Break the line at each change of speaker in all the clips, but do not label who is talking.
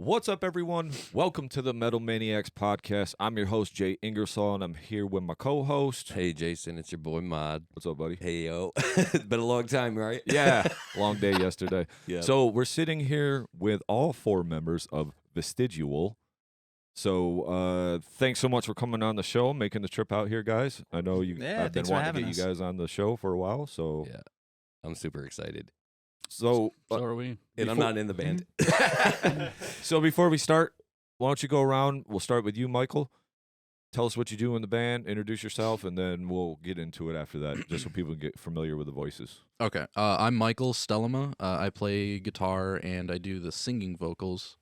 What's up, everyone? Welcome to the Metal Maniacs Podcast. I'm your host, Jay Ingersoll, and I'm here with my co-host.
Hey, Jason, it's your boy, Mod.
What's up, buddy?
Hey, yo. It's been a long time, right?
Yeah, long day yesterday.
Yeah.
So we're sitting here with all four members of Vestigial. So thanks so much for coming on the show, making the trip out here, guys. I know you. I've been wanting to get you guys on the show for a while, so
Yeah, I'm super excited.
So
are we.
And I'm not in the band.
So before we start, why don't you go around? We'll start with you, Michael. Tell us what you do in the band, introduce yourself, and then we'll get into it after that, just so people can get familiar with the voices.
Okay. I'm Michael Stellema. I play guitar and I do the singing vocals.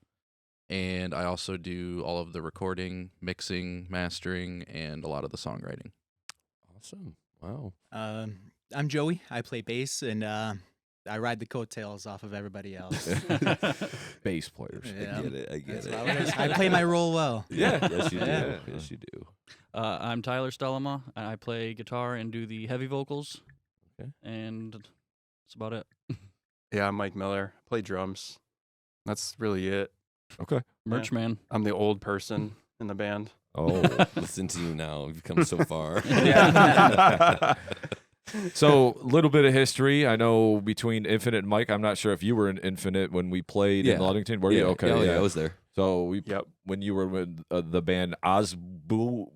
And I also do all of the recording, mixing, mastering, and a lot of the songwriting.
Awesome. Wow.
I'm Joey. I play bass, and I ride the coattails off of everybody else.
Bass players.
Yeah.
I get it.
That's how it is. I play my role well.
Yeah.
Yes, you do.
Yeah.
Yes, you do.
I'm Tyler Stellema, and I play guitar and do the heavy vocals.
Okay.
And that's about it.
Yeah, I'm Mike Miller. I play drums. That's really it.
Okay.
Merch man.
I'm the old person in the band.
Oh.
Listen to you now. You've come so far.
Yeah.
So, a little bit of history. I know between Infinite and Mike, I'm not sure if you were in Infinite when we played in
Yeah.
Ludington. Were you? Okay.
Oh, yeah, I was there.
So,
Yep.
when you were with the band Osbuit?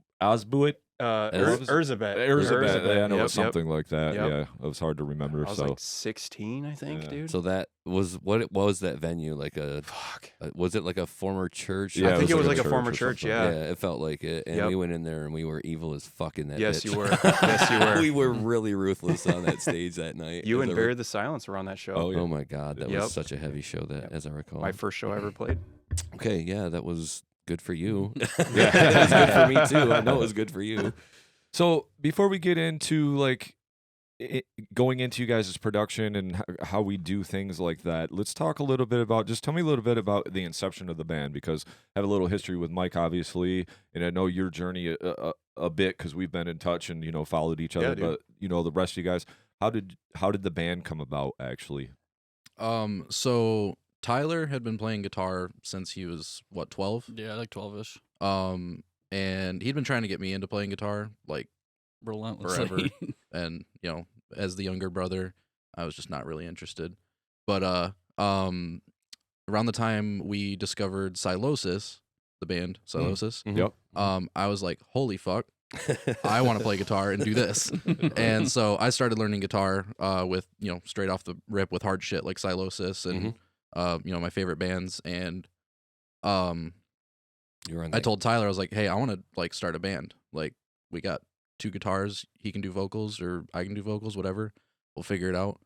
Erzabet.
Erzabet. Yeah, I know it
Yep,
was something like that.
Yep.
Yeah, it was hard to remember.
I was
So,
like 16, I think,
Yeah.
dude.
So that was what it was. That venue, like
Fuck.
was it like a former church?
Yeah,
I think it was like a
church
former
or
church,
something.
yeah.
It felt like it. And
Yep.
we went in there and we were evil as fuck in that.
Yes,
bitch.
you were. Yes, you were.
We were really ruthless on that stage that night.
You
As
and
I
Bury the Silence were on that show.
Oh, yeah.
Oh my god, that
Yep.
was such a heavy show. That,
Yep.
as I recall,
My first show I ever played.
Okay, yeah, that was good for you.
Yeah.
That was good for me too. I know it was good for you.
So before we get into going into you guys' production and how we do things like that, let's talk a little bit about, just tell me a little bit about the inception of the band, because I have a little history with Mike, obviously, and I know your journey a bit because we've been in touch and, followed each other,
Yeah, dude.
but, the rest of you guys, how did the band come about, actually?
So Tyler had been playing guitar since he was, 12?
Yeah, like 12-ish.
And he'd been trying to get me into playing guitar, like,
Relentlessly.
forever. And, as the younger brother, I was just not really interested. But around the time we discovered Silosis, the band Silosis,
Mhm.
Yep.
I was like, holy fuck, I want to play guitar and do this. And so I started learning guitar with, straight off the rip with hard shit like Silosis and, my favorite bands. And
You were on
I
that.
told Tyler, I was like, hey, I want to like start a band. Like, we got 2 guitars. He can do vocals or I can do vocals, whatever. We'll figure it out.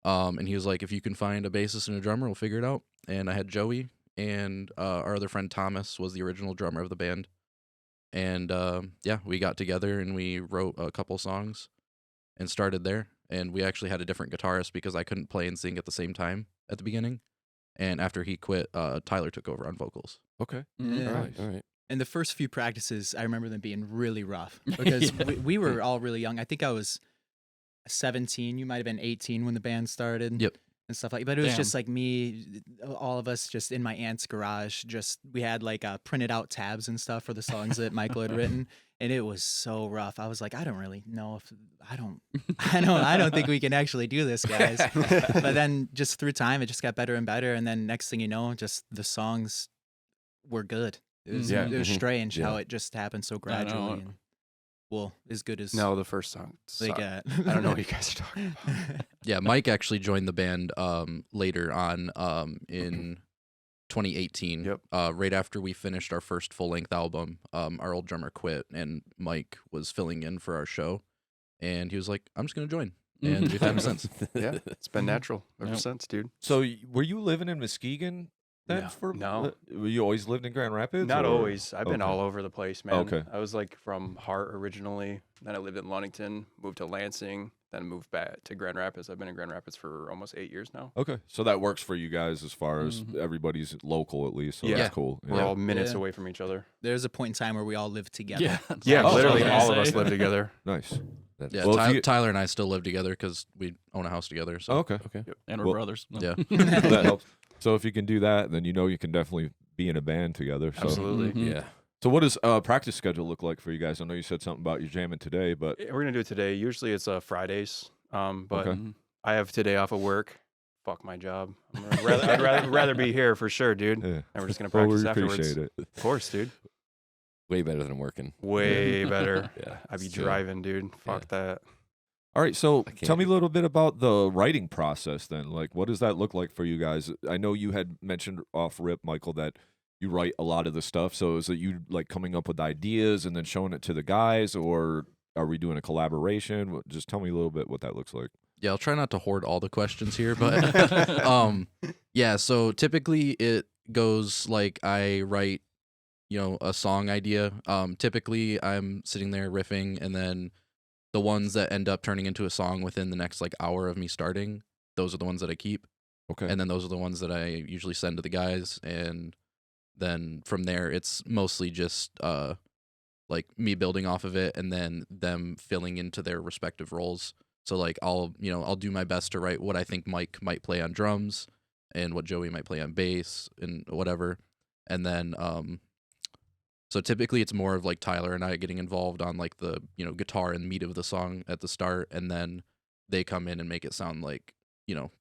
And he was like, if you can find a bassist and a drummer, we'll figure it out. And I had Joey and our other friend Thomas was the original drummer of the band. And we got together and we wrote a couple songs and started there. And we actually had a different guitarist because I couldn't play and sing at the same time at the beginning. And after he quit, Tyler took over on vocals.
Okay.
Yeah.
All right.
And the first few practices, I remember them being really rough because we were all really young. I think I was 17. You might have been 18 when the band started.
Yep.
And stuff like, but it was
Damn.
just like me, all of us, just in my aunt's garage. Just we had like printed out tabs and stuff for the songs that Michael had written, and it was so rough. I was like, I don't really know if I don't think we can actually do this, guys. But then just through time, it just got better and better, and then next thing you know, just the songs were good. It was,
Yeah.
it was strange
Yeah.
how it just happened so gradually. And, well, as good as
No, the first song.
they
sucked.
got.
I don't know what you guys are talking about.
Yeah, Mike actually joined the band later on in 2018.
Yep.
Right after we finished our first full-length album, our old drummer quit, and Mike was filling in for our show. And he was like, I'm just going to join. And we've had him since.
Yeah, it's been natural ever
Yep.
since, dude.
So were you living in Muskegon then?
No.
Were you always lived in Grand Rapids?
Not
or-
always. I've been
Okay.
all over the place, man.
Okay.
I was like from Hart originally. Then I lived in Ludington, moved to Lansing, then moved back to Grand Rapids. I've been in Grand Rapids for almost 8 years now.
Okay, so that works for you guys as far as everybody's local at least. So
Yeah.
that's cool.
We're
Yeah.
all minutes
Yeah.
away from each other.
There's a point in time where we all lived together.
Yeah. that's
Yeah,
what I was
literally
gonna
all of us
say.
live together.
Nice.
Yeah,
Well, if you-
Tyler and I still live together because we own a house together. So
Okay.
Okay.
And we're
Well-
brothers.
yeah.
That helps. So if you can do that, then you can definitely be in a band together. So.
Absolutely.
Mhm.
Yeah.
So what does practice schedule look like for you guys? I know you said something about you jamming today, but
We're gonna do it today. Usually it's Fridays. But
Okay.
I have today off of work. Fuck my job. I'd rather be here for sure, dude.
yeah.
And we're just gonna
Well,
practice
we
afterwards.
appreciate it.
Of course, dude.
Way better than working.
Way better.
Yeah.
I'd be
it's true.
driving, dude. Fuck that.
All right, so
I can't
tell me a
do-
little bit about the writing process then. Like, what does that look like for you guys? I know you had mentioned off rip, Michael, that you write a lot of the stuff. So is it you like coming up with ideas and then showing it to the guys, or are we doing a collaboration? Just tell me a little bit what that looks like.
Yeah, I'll try not to hoard all the questions here, but yeah, so typically it goes like I write, a song idea. Typically I'm sitting there riffing, and then the ones that end up turning into a song within the next like hour of me starting, those are the ones that I keep.
Okay.
And then those are the ones that I usually send to the guys, and then from there it's mostly just like me building off of it and then them filling into their respective roles. So like I'll do my best to write what I think Mike might play on drums and what Joey might play on bass and whatever. And then so typically it's more of like Tyler and I getting involved on like the, guitar and meat of the song at the start, and then they come in and make it sound like,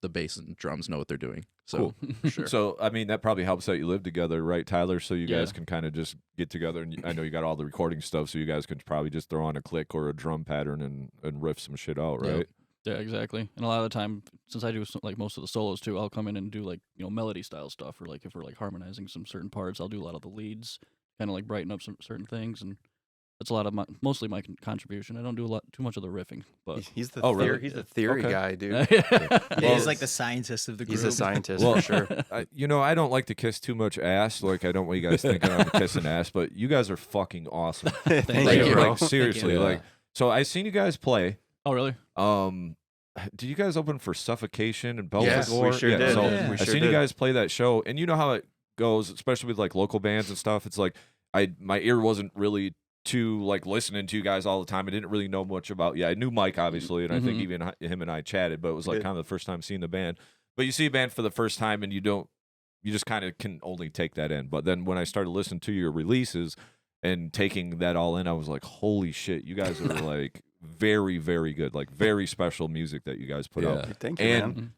the bass and drums know what they're doing. So
Cool.
Sure.
So, I mean, that probably helps that you live together, right, Tyler? So you guys
Yeah.
can kind of just get together, and I know you got all the recording stuff, so you guys can probably just throw on a click or a drum pattern and riff some shit out,
Yep.
right?
Yeah, exactly. And a lot of the time, since I do like most of the solos too, I'll come in and do like melody style stuff, or like if we're like harmonizing some certain parts, I'll do a lot of the leads, kind of like brighten up some certain things, and that's a lot of mostly my contribution. I don't do too much of the riffing, but
He's the
Oh,
theory,
really?
he's the theory
Okay.
guy, dude.
Yeah,
Well,
he's like the scientist of the group.
He's a scientist
Well,
for sure.
I don't like to kiss too much ass. Like, I don't want you guys thinking I'm kissing ass, but you guys are fucking awesome.
Thank
Thank
you,
you.
bro.
Like, seriously,
you.
like, so I've seen you guys play.
Oh, really?
Did you guys open for Suffocation and
Yes,
Belfagor?
we sure
yeah,
did.
So
Yeah.
We
I've
sure
seen
did.
you guys play that show, and you know how it goes, especially with like local bands and stuff. It's like my ear wasn't really too like listening to you guys all the time. I didn't really know much about. Yeah, I knew Mike obviously, and I think
Mhm.
even him and I chatted, but it was like
Good.
kind of the first time seeing the band. But you see a band for the first time, and you just kind of can only take that in. But then when I started listening to your releases and taking that all in, I was like, holy shit, you guys are like very, very good, like very special music that you guys put out.
Yeah.
Thank you,
And
man.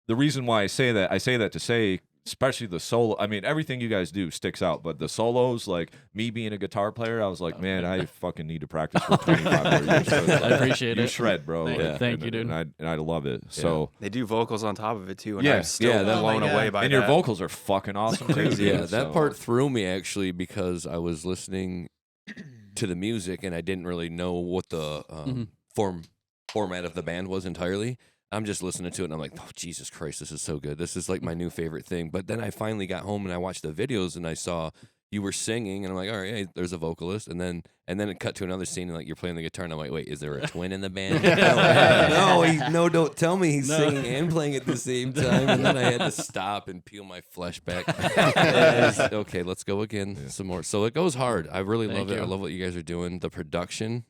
the reason why I say that to say, especially the solo, I mean, everything you guys do sticks out, but the solos, like me being a guitar player, I was like, man, I fucking need to practice for 25 more years. 'cause,
I appreciate
you
it.
shred, bro.
Thank
you.
Like,
Thank you, dude.
And I love it. So,
They do vocals on top of it too, and
Yeah.
I'm still
Yeah, that-
blown
Oh my
away
God.
by
and
that.
your vocals are fucking awesome too.
Crazy.
dude.
Yeah, that
So-
part threw me actually because I was listening to the music and I didn't really know what the format of the band was entirely. I'm just listening to it and I'm like, oh, Jesus Christ, this is so good. This is like my new favorite thing. But then I finally got home and I watched the videos and I saw you were singing and I'm like, all right, hey, there's a vocalist. And then it cut to another scene and like you're playing the guitar and I'm like, wait, is there a twin in the band? no, don't tell me he's
No.
singing and playing at the same time. And then I had to stop and peel my flesh back. And it's, okay, let's go again.
Yeah.
Some more. So it goes hard. I really
Thank
love it. I
you.
love what you guys are doing. The production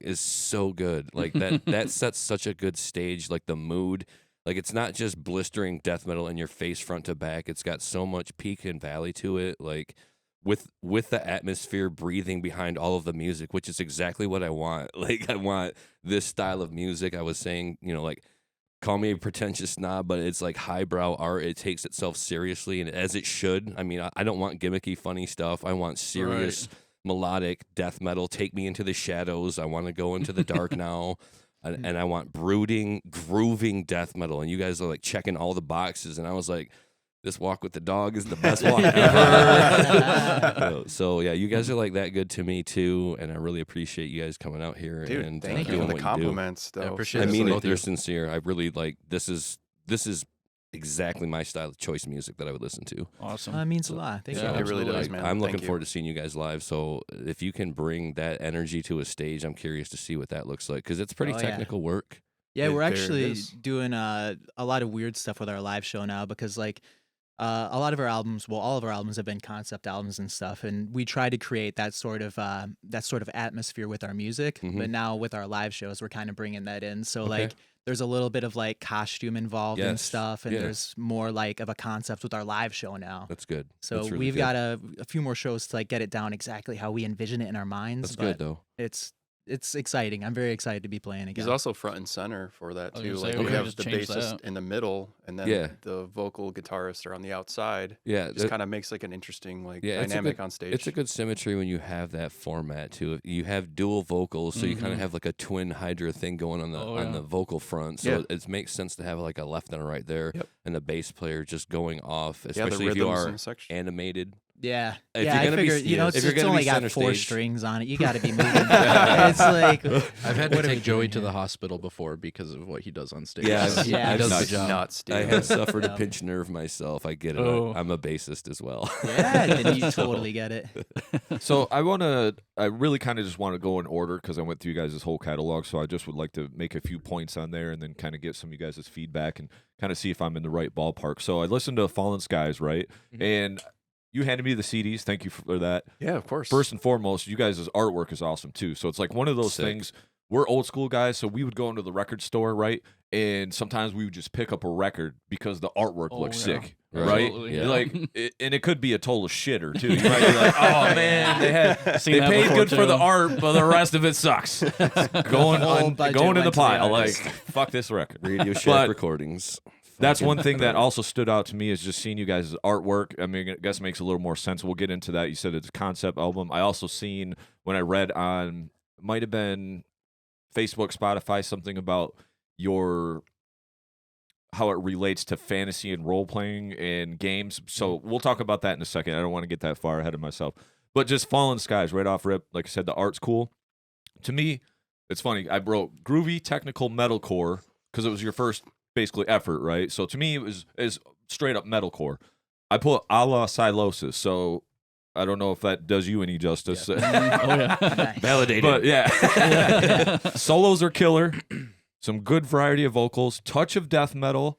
is so good. Like that sets such a good stage. Like the mood. Like it's not just blistering death metal in your face front to back. It's got so much peak and valley to it. Like with the atmosphere breathing behind all of the music, which is exactly what I want. Like I want this style of music. I was saying, like call me a pretentious snob, but it's like highbrow art. It takes itself seriously, and as it should. I mean, I don't want gimmicky, funny stuff. I want serious, melodic death metal. Take me into the shadows. I want to go into the dark now. And I want brooding, grooving death metal. And you guys are like checking all the boxes. And I was like, this walk with the dog is the best walk ever. So yeah, you guys are like that good to me too. And I really appreciate you guys coming out here
Dude,
and
thank you
doing
for the
what
compliments,
I
though.
appreciate
I
it.
mean,
Both
if
of
they're
you.
sincere, I really like this is exactly my style of choice music that I would listen to.
Awesome.
That means a lot. Thank
Yeah,
you.
It really does,
absolutely.
man.
I'm looking
Thank you.
forward to seeing you guys live. So if you can bring that energy to a stage, I'm curious to see what that looks like because it's pretty
Oh, yeah.
technical work.
Yeah, we're
There it
actually
is.
doing a lot of weird stuff with our live show now because like A lot of our albums, well, all of our albums have been concept albums and stuff, and we try to create that sort of atmosphere with our music.
Mhm.
But now with our live shows, we're kind of bringing that in. So
Okay.
like, there's a little bit of like costume involved and
Yes,
stuff, and
yes.
there's more like of a concept with our live show now.
That's good.
So
That's really
we've
good.
got a few more shows to like get it down exactly how we envision it in our minds.
That's
but
good though.
It's exciting. I'm very excited to be playing again.
He's also front and center for that
I was
too.
gonna
Like
say,
we
we
have
just
the
change
bassist
that.
in the middle, and then
Yeah.
the vocal guitarists are on the outside.
Yeah,
Just kind of makes like an interesting like
Yeah, it's a
dynamic
good-
on stage.
it's a good symmetry when you have that format too. You have dual vocals, so you kind of
Mhm.
have like a twin Hydra thing going on the
Oh,
on
yeah.
the vocal front. So
Yeah.
it makes sense to have like a left and a right there,
Yep.
and the bass player just going off,
yeah, the
especially if
rhythms
you
in
are
the section.
animated.
Yeah,
If
yeah.
you're
I
gonna be-
figure, you know,
yeah,
it's,
if you're
it's
gonna
only
be
got
center
4
stage-
strings on it. You got to be moving. It's like
I've had to
what are we
take Joey
doing
to the
here?
hospital before because of what he does on stage.
Yeah,
So
yeah,
he does the
nuts.
job.
Nuts, dude.
I have suffered a
Yeah.
pinched nerve myself. I get it.
Oh.
I'm a bassist as well.
Yeah, then you totally get it.
So I really kind of just want to go in order because I went through you guys' whole catalog. So I just would like to make a few points on there and then kind of get some of you guys' feedback and kind of see if I'm in the right ballpark. So I listened to Fallen Skies, right?
Mhm.
And you handed me the CDs. Thank you for that.
Yeah, of course.
First and foremost, you guys' artwork is awesome too. So it's like one of those
Sick.
things. We're old school guys, so we would go into the record store, right? And sometimes we would just pick up a record because the artwork
Oh,
looks
yeah.
sick,
Right.
right?
Absolutely,
Yeah.
Like, and it could be a total shitter too. You might be like, "Oh man,
Seen
they
that
paid
before,
good for the
too.
art, but the rest of it sucks." going
Whole
on,
budget
going in
went
the
to the
pile, like
artist.
fuck this record.
Radio Shack
But
recordings.
That's
Fucking
one thing that
better.
also stood out to me is just seeing you guys' artwork. I mean, I guess it makes a little more sense. We'll get into that. You said it's a concept album. I also seen when I read on might have been Facebook, Spotify, something about your how it relates to fantasy and role playing and games. So we'll talk about that in a second. I don't want to get that far ahead of myself. But just Fallen Skies right off rip. Like I said, the art's cool. To me, it's funny. I wrote groovy technical metalcore because it was your first basically effort, right? So to me, it was straight up metalcore. I put a la Silosis, so I don't know if that does you any justice.
Oh yeah.
Nice.
Validated.
But yeah, solos are killer. Some good variety of vocals, touch of death metal,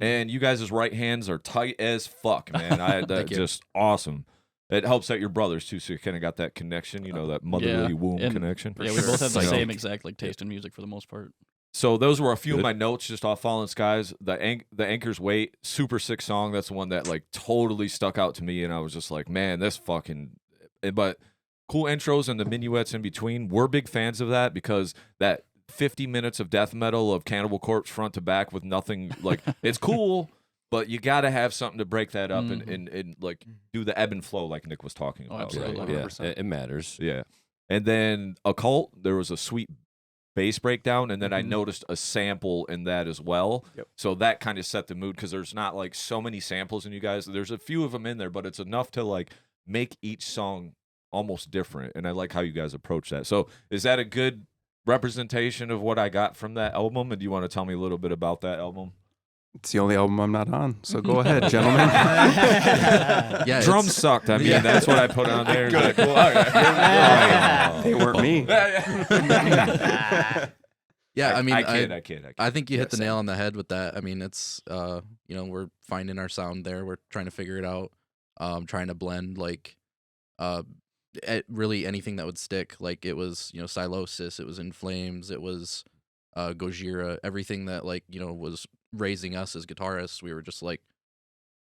and you guys' right hands are tight as fuck, man. That
Thank you.
just awesome. It helps that you're brothers too, so you kind of got that connection, you know, that motherly womb
and-
connection.
Yeah, we
sure.
both have the
So-
same exact like taste in music for the most part.
So those were a few of
Good.
my notes just off Fallen Skies. The Anchor's Weight, super sick song. That's the one that like totally stuck out to me, and I was just like, man, this fucking. But cool intros and the minuets in between. We're big fans of that because that 50 minutes of death metal of Cannibal Corpse front to back with nothing like it's cool, but you got to have something to break that up and like do the ebb and flow like Nick was talking
Oh,
about.
absolutely.
Right?
yeah,
100%.
it matters.
Yeah. And then Occult, there was a sweet bass breakdown, and then I
Mhm.
noticed a sample in that as well.
Yep.
So that kind of set the mood because there's not like so many samples in you guys. There's a few of them in there, but it's enough to like make each song almost different. And I like how you guys approach that. So is that a good representation of what I got from that album? And do you want to tell me a little bit about that album?
It's the only album I'm not on. So go ahead, gentlemen.
Yeah,
Drums
it's-
sucked. I mean,
Yeah.
that's what I put on there.
Good.
Cool. All right.
They weren't me.
Yeah, I mean,
I kid.
I think you hit the
same.
nail on the head with that. I mean, it's you know, we're finding our sound there. We're trying to figure it out. Trying to blend like really anything that would stick. Like it was, you know, Silosis, it was In Flames, it was Gojira, everything that like, you know, was raising us as guitarists. We were just like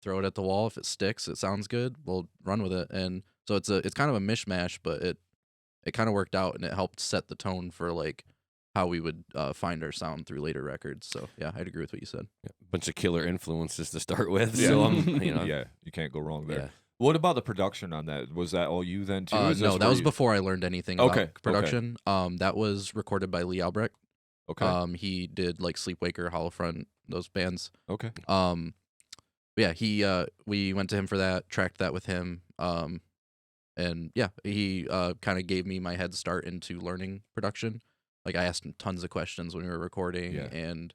throw it at the wall. If it sticks, it sounds good, we'll run with it. And so it's kind of a mishmash, but it kind of worked out and it helped set the tone for like how we would find our sound through later records. So yeah, I'd agree with what you said.
Bunch of killer influences to start with.
Yeah.
So I'm, you know,
Yeah, you can't go wrong there.
yeah.
What about the production on that? Was that all you then too? Is this
No, that
where
was
you-
before I learned anything
Okay, okay.
about production. That was recorded by Lee Albrecht.
Okay.
He did like Sleepwaker, Hollowfront, those bands.
Okay.
Yeah, we went to him for that, tracked that with him. And yeah, he kind of gave me my head start into learning production. Like I asked him tons of questions when we were recording,
Yeah.
and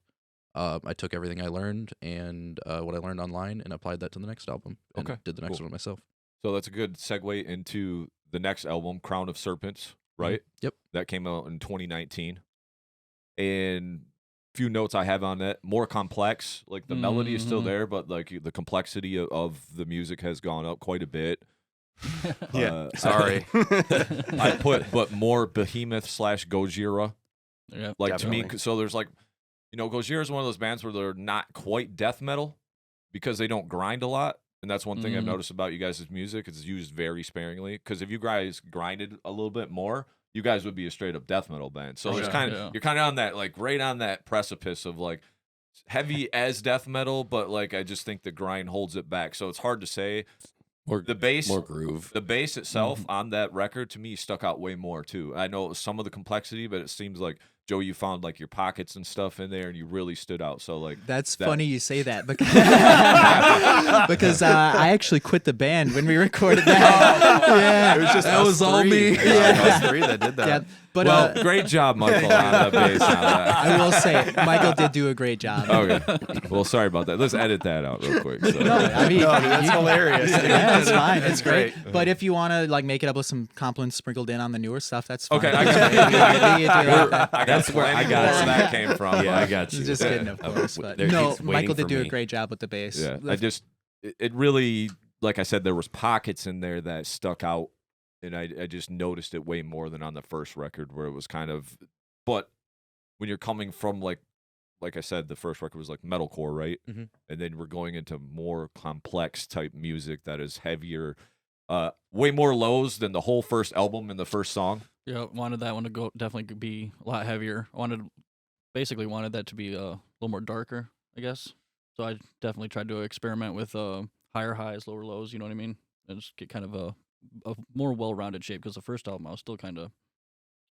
I took everything I learned and what I learned online and applied that to the next album. And
Okay,
did the next
cool.
one myself.
So that's a good segue into the next album, Crown of Serpents, right?
Yep.
That came out in 2019. And few notes I have on it. More complex. Like the melody is still there, but like the complexity of the music has gone up quite a bit.
Yeah. Sorry.
I put, but more Behemoth / Gojira.
Yeah.
Like to
Definitely.
me, so there's like, Gojira is one of those bands where they're not quite death metal because they don't grind a lot. And that's one thing I've noticed about you guys' music. It's used very sparingly. Because if you guys grinded a little bit more, you guys would be a straight up death metal band. So it's you're kind of on that, like right on that precipice of like heavy as death metal, but like I just think the grind holds it back. So it's hard to say. The bass,
more groove.
The bass itself on that record to me stuck out way more too. I know some of the complexity, but it seems like Joe, you found like your pockets and stuff in there, and you really stood out. So like
that's funny you say that because because I actually quit the band when we recorded that. Yeah,
It was just
That was all me.
Yeah, us three that did that.
yeah. But
well, great job, Michael, on the bass. On that.
I will say Michael did do a great job.
Okay. Well, sorry about that. Let's edit that out real quick. So.
No, I mean,
No, dude, that's hilarious.
Yeah,
dude.
that's fine. It's
It's
great.
great.
But if you want to like make it up with some compliments sprinkled in on the newer stuff, that's fine.
Okay, I got you.
I
That's where I got
where
that came from.
Yeah, I got you.
Just kidding, of course.
w-
But
there-
no,
he's waiting
Michael did
for
do a
me.
great job with the bass.
Yeah, it really, like I said, there was pockets in there that stuck out, and I just noticed it way more than on the first record where it was kind of, but when you're coming from like I said, the first record was like metalcore, right?
Mhm.
And then we're going into more complex type music that is heavier, way more lows than the whole first album and the first song.
Yeah, wanted that one to go definitely be a lot heavier. Basically wanted that to be a little more darker, I guess. So I definitely tried to experiment with higher highs, lower lows. You know what I mean? And just get kind of a more well-rounded shape. Because the first album, I was still kind of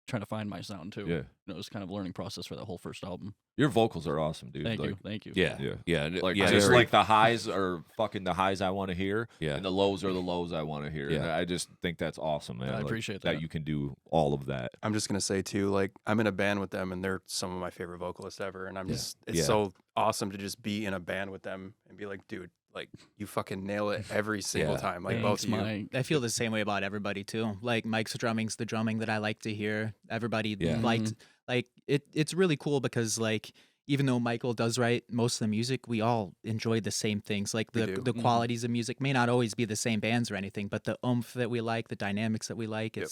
trying to find my sound too.
Yeah,
It was kind of a learning process for that whole first album.
your vocals are awesome, dude.
Thank
like,
you, thank you.
Yeah,
Yeah.
yeah,
Like
yeah.
just
they're-
like the highs are fucking the highs I want to hear,
yeah.
and the lows are the lows I want to hear. And
Yeah.
I just think that's awesome, man.
I
Like,
appreciate
that
that.
you can do all of that.
I'm just gonna say too, like I'm in a band with them, and they're some of my favorite vocalists ever, and I'm
Yeah.
just it's
Yeah.
so awesome to just be in a band with them and be like, dude, like you fucking nail it every single
Yeah.
time, like
Thanks,
both of you.
Mike.
I feel the same way about everybody too. Like Mike's drumming's the drumming that I like to hear. Everybody
Yeah.
liked like it's really cool because like even though Michael does write most of the music, we all enjoy the same things. Like
We
the
do.
the
Mhm.
qualities of music may not always be the same bands or anything, but the oomph that we like, the dynamics that we like,
Yep.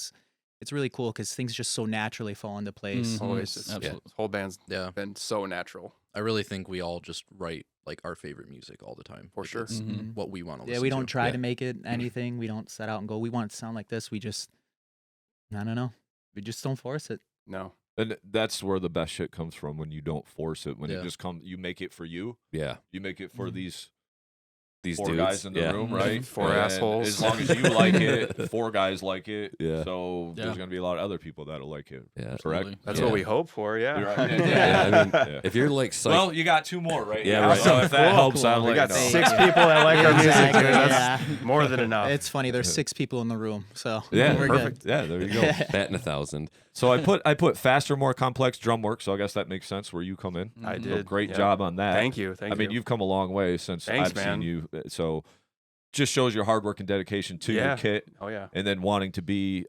it's really cool because things just so naturally fall into place.
Mhm.
Always, it's,
Absolutely.
this whole band's
Yeah,
been so natural.
I really think we all just write like our favorite music all the time.
For
Like,
sure.
it's
Mhm.
what we want to
Yeah,
listen
we don't
to.
try
Yeah.
to make it anything. We don't set out and go, we want it to sound like this. We just, I don't know. We just don't force it.
No,
And that's where the best shit comes from, when you don't force it. When
Yeah.
it just comes, you make it for you.
Yeah,
You make it for these
these
four
dudes.
guys in the
yeah.
room, right?
Four
And
assholes.
As long as you like it, four guys like it.
Yeah.
So
Yeah.
there's gonna be a lot of other people that'll like it.
Yeah.
Correct.
Absolutely.
that's
Yeah.
what we hope for. Yeah.
You're right.
Yeah, I mean,
Yeah.
if you're like psych-
Well, you got two more, right?
Yeah,
now,
right.
So if that
Cool.
helps, I'll
we
let
got
you know.
6 people that like our music,
Exactly,
dude. That's more than enough.
It's funny. There's 6 people in the room, so
Yeah,
we're
perfect.
good.
Yeah, there you go.
batting 1,000.
So I put faster, more complex drum work. So I guess that makes sense where you come in.
I
Mhm.
So
did.
great
yeah.
job on that.
Thank you. Thank
I mean,
you.
you've come a long way since
Thanks,
I've
man.
seen you. So just shows your hard work and dedication to your
Yeah.
kit,
Oh yeah.
and then wanting to be,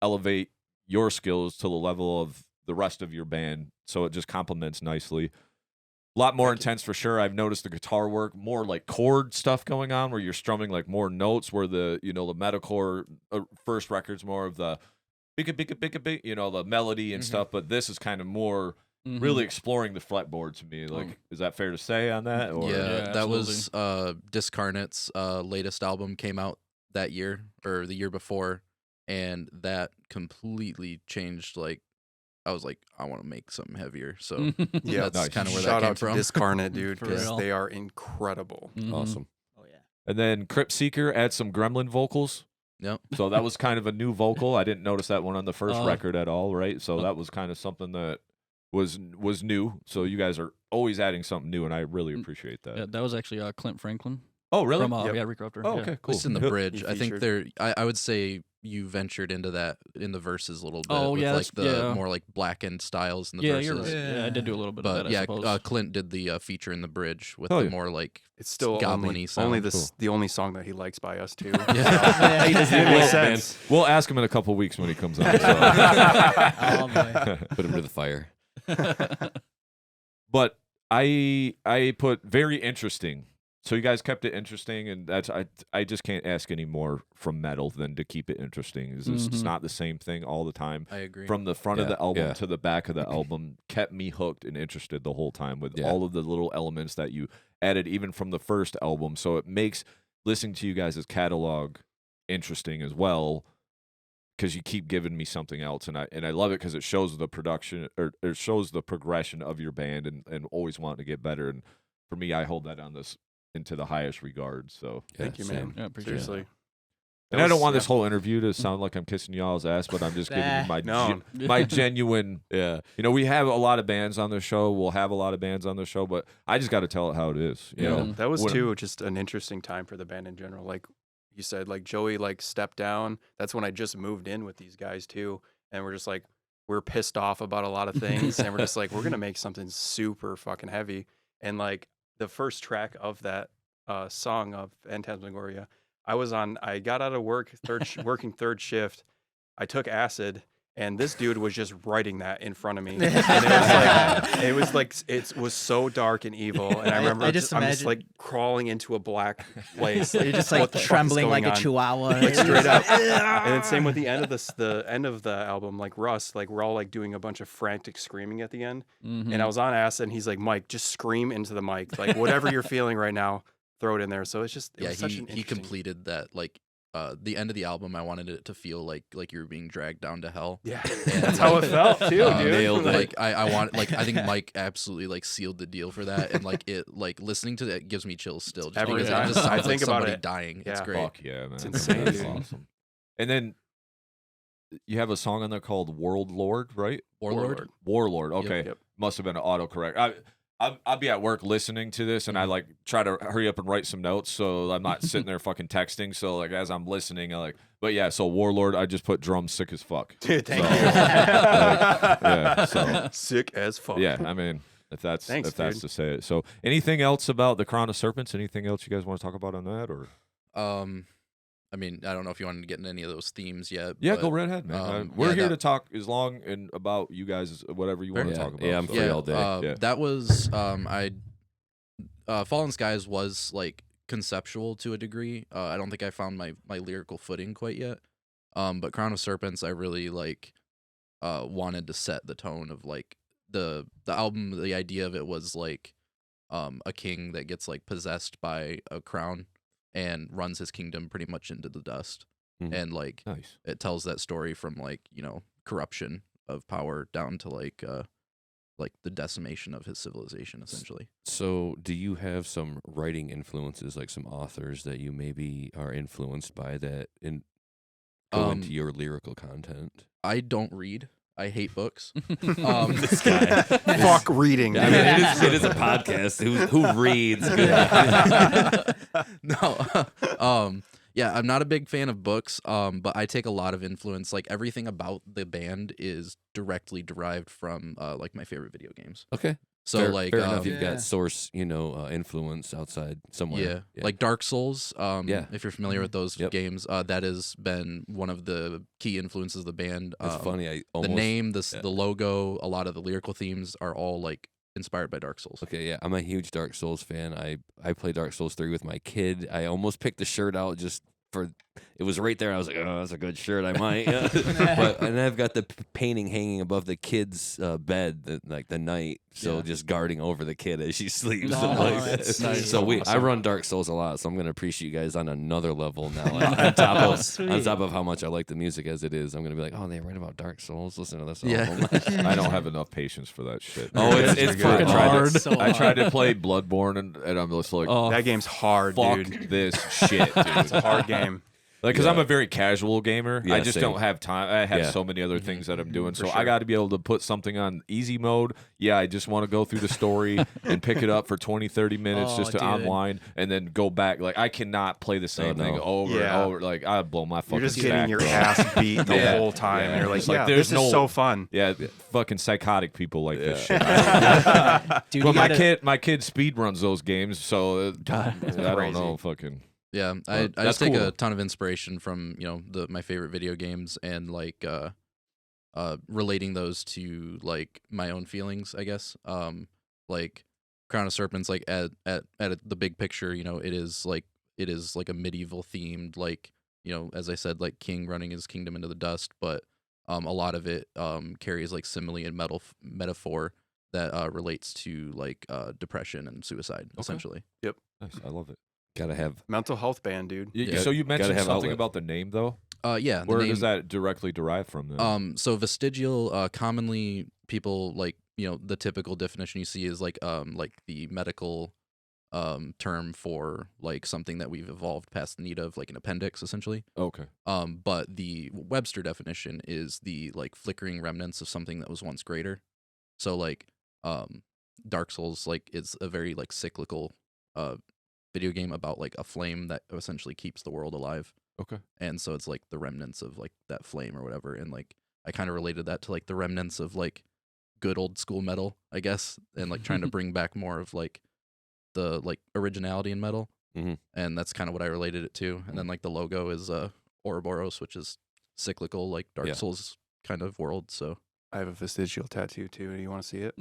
elevate your skills to the level of the rest of your band. So it just complements nicely. A lot more intense for sure. I've noticed the guitar work, more like chord stuff going on, where you're strumming like more notes. Where the the metalcore first record's more of the big, the melody and
Mhm.
stuff. But this is kind of more
Mhm.
really exploring the fretboard to me. Like, is that fair to say on that? Or
Yeah, that was
absolutely.
Discarnate's latest album came out that year or the year before, and that completely changed. Like, I was like, I want to make something heavier. So
Yeah.
that's
Nice.
kind of where
Shout
that came
out
from.
to Discarnate, dude,
For
because
real.
they are incredible.
Mhm.
Awesome.
Oh yeah.
And then Crypt Seeker adds some gremlin vocals.
Yep.
So that was kind of a new vocal. I didn't notice that one on the first
Oh.
record at all, right? So
Oh.
that was kind of something that was new. So you guys are always adding something new, and I really appreciate that.
Yeah, that was actually Clint Franklin
Oh, really?
from
Yep.
yeah, Rick Rupter.
Oh,
yeah.
okay,
At
cool.
least in the
Yep.
bridge,
He
I think
featured.
I would say you ventured into that in the verses a little bit.
Oh,
with
yeah,
like
that's-
the
yeah.
more like blackened styles in the
Yeah,
verses.
you're right. Yeah, I did do a little bit
But
of that, I
yeah,
suppose.
Clint did the feature in the bridge with
Oh,
the
yeah.
more like
It's still
goblin-y
only
sound.
the only song that he likes by us too.
Yeah.
It makes
Well,
sense.
We'll ask him in a couple weeks when he comes on. So.
Oh boy.
Put him to the fire.
but I put very interesting. So you guys kept it interesting, and that's I just can't ask any more from metal than to keep it interesting. It's not the same thing all the time.
I agree.
From the front of the album
yeah.
to the back of the album kept me hooked and interested the whole time with all of the little elements that you added even from the first album. So it makes listening to you guys' catalog interesting as well, because you keep giving me something else, and I love it because it shows the production, or it shows the progression of your band, and always wanting to get better. And for me, I hold that on this into the highest regard. So
Thank you,
same.
man.
Yeah, appreciate it.
Seriously.
and I don't want this whole interview to sound like I'm kissing y'all's ass, but I'm just giving you my
No.
my genuine. You know, we have a lot of bands on the show. We'll have a lot of bands on the show, but I just got to tell it how it is. You know,
That was
when-
too just an interesting time for the band in general. Like you said, like Joey like stepped down. That's when I just moved in with these guys too, and we're just like we're pissed off about a lot of things, and we're just like we're gonna make something super fucking heavy. And like the first track of that song of Phantasmagoria, I got out of work working third shift. I took acid, and this dude was just writing that in front of me. And it was so dark and evil. And I remember
I
I'm
just
just like
imagine-
crawling into a black place.
You're just
what
like
the fuck is
trembling
going
like
on?
a chihuahua.
Like straight up. And then same with the end of the end of the album, like Russ, like we're all like doing a bunch of frantic screaming at the end. And I was on acid, and he's like, Mike, just scream into the mic. Like whatever you're feeling right now, throw it in there. So it's just it was such an
he
interesting-
completed that like the end of the album. I wanted it to feel like you were being dragged down to hell.
Yeah.
And,
That's how it felt too, dude.
nailed it.
Like I want I think Mike absolutely like sealed the deal for that, and like it like listening to that gives me chills still. Just
Every
because
time.
it just sounds
I
like
think about
somebody
it.
dying. It's
Yeah.
great.
Fuck yeah, man.
insane,
That's
dude.
awesome. And then you have a song on there called World Lord, right?
Warlord.
Warlord. Okay.
Yep.
Must have been an autocorrect. I'll be at work listening to this, and I like try to hurry up and write some notes, so I'm not sitting there fucking texting. So like as I'm listening, I like. But yeah, so Warlord, I just put drums sick as fuck.
Dude, thank
So,
you.
yeah, so
Sick as fuck.
yeah, I mean, if that's
Thanks,
that's
dude.
to say it. So anything else about the Crown of Serpents? Anything else you guys want to talk about on that, or?
I mean, I don't know if you wanted to get into any of those themes yet.
Yeah,
but,
go right ahead, man.
um,
We're
yeah,
here
that-
to talk as long and about you guys, whatever you want to
Yeah,
talk about.
yeah, I'm
so.
free all day.
Yeah.
That was Fallen Skies was like conceptual to a degree. I don't think I found my lyrical footing quite yet. But Crown of Serpents, I really like wanted to set the tone of like the album. The idea of it was like a king that gets like possessed by a crown and runs his kingdom pretty much into the dust.
Mhm.
And like
Nice.
it tells that story from like, you know, corruption of power down to like the decimation of his civilization essentially.
So, do you have some writing influences, like some authors that you maybe are influenced by that go into your lyrical content?
I don't read. I hate books.
This guy.
Fuck reading.
I mean, it is a podcast. Who reads?
No. Yeah, I'm not a big fan of books, but I take a lot of influence. Like everything about the band is directly derived from like my favorite video games.
Okay.
So
fair,
like
fair enough. You've
Yeah.
got source, influence outside somewhere.
yeah, like Dark Souls.
Yeah.
If you're familiar with those
Yep.
games, that has been one of the key influences of the band.
It's funny. I
The
almost
name,
yeah.
the logo, a lot of the lyrical themes are all like inspired by Dark Souls.
Okay, yeah, I'm a huge Dark Souls fan. I play Dark Souls 3 with my kid. I almost picked the shirt out just for it was right there. I was like, oh, that's a good shirt. I might. And I've got the painting hanging above the kid's bed, like the night, so
Yeah.
just guarding over the kid as she sleeps.
Oh,
and like
that's
that.
sweet.
So I
Awesome.
run Dark Souls a lot, so I'm gonna appreciate you guys on another level now. on top of how much I like the music as it is, I'm gonna be like, oh, they write about Dark Souls. Listen to this
Yeah.
album.
I don't have enough patience for that shit.
Oh, it's fucking
hard.
hard.
So
I tried to
hard.
play Bloodborne, and I'm just like,
Oh,
That game's hard,
fuck
dude.
this shit, dude.
It's a hard game.
Like, because
Yeah.
I'm a very casual gamer.
Yeah,
I just
same.
don't have time. I have
Yeah.
so many other things that I'm doing. So I
sure.
got to be able to put something on easy mode. Yeah, I just want to go through the story and pick it up for 20, 30 minutes
Oh,
just to
dude.
unwind and then go back. Like, I cannot play the same thing
no.
over
Yeah.
and over. Like, I blow my fucking
You're just
stack,
getting your
bro.
ass beat the
Yeah.
whole time.
Yeah.
And you're like,
It's like,
yeah,
there's
this
no-
is so fun.
Yeah, fucking psychotic people like this shit.
Dude,
Well,
you
my
gotta-
kid speed runs those games, so I don't
crazy.
know, fucking.
Yeah, I
Well,
just
that's
take
cool.
a ton of inspiration from my favorite video games and like relating those to like my own feelings, I guess. like Crown of Serpents, like at the big picture, it is like a medieval themed, like, as I said, like king running his kingdom into the dust, but a lot of it carries like simile and metaphor that relates to like depression and suicide, essentially.
Yep.
Nice. I love it.
Gotta have.
Mental health band, dude.
Yeah.
So you mentioned
have
something
outlet.
about the name, though.
Yeah. the
Where
name-
does that directly derive from? Then?
So vestigial, commonly people like, the typical definition you see is like the medical term for like something that we've evolved past the need of, like an appendix, essentially.
Okay.
But the Webster definition is the like flickering remnants of something that was once greater. So like Dark Souls like is a very like cyclical video game about like a flame that essentially keeps the world alive.
Okay.
And so it's like the remnants of like that flame or whatever, and like I kind of related that to like the remnants of like good old school metal, I guess, and like trying to bring back more of like the like originality in metal.
Mhm.
And that's kind of what I related it to. And then like the logo is Ouroboros, which is cyclical, like Dark
Yeah.
Souls kind of world. So
I have a vestigial tattoo too. Do you want to see it?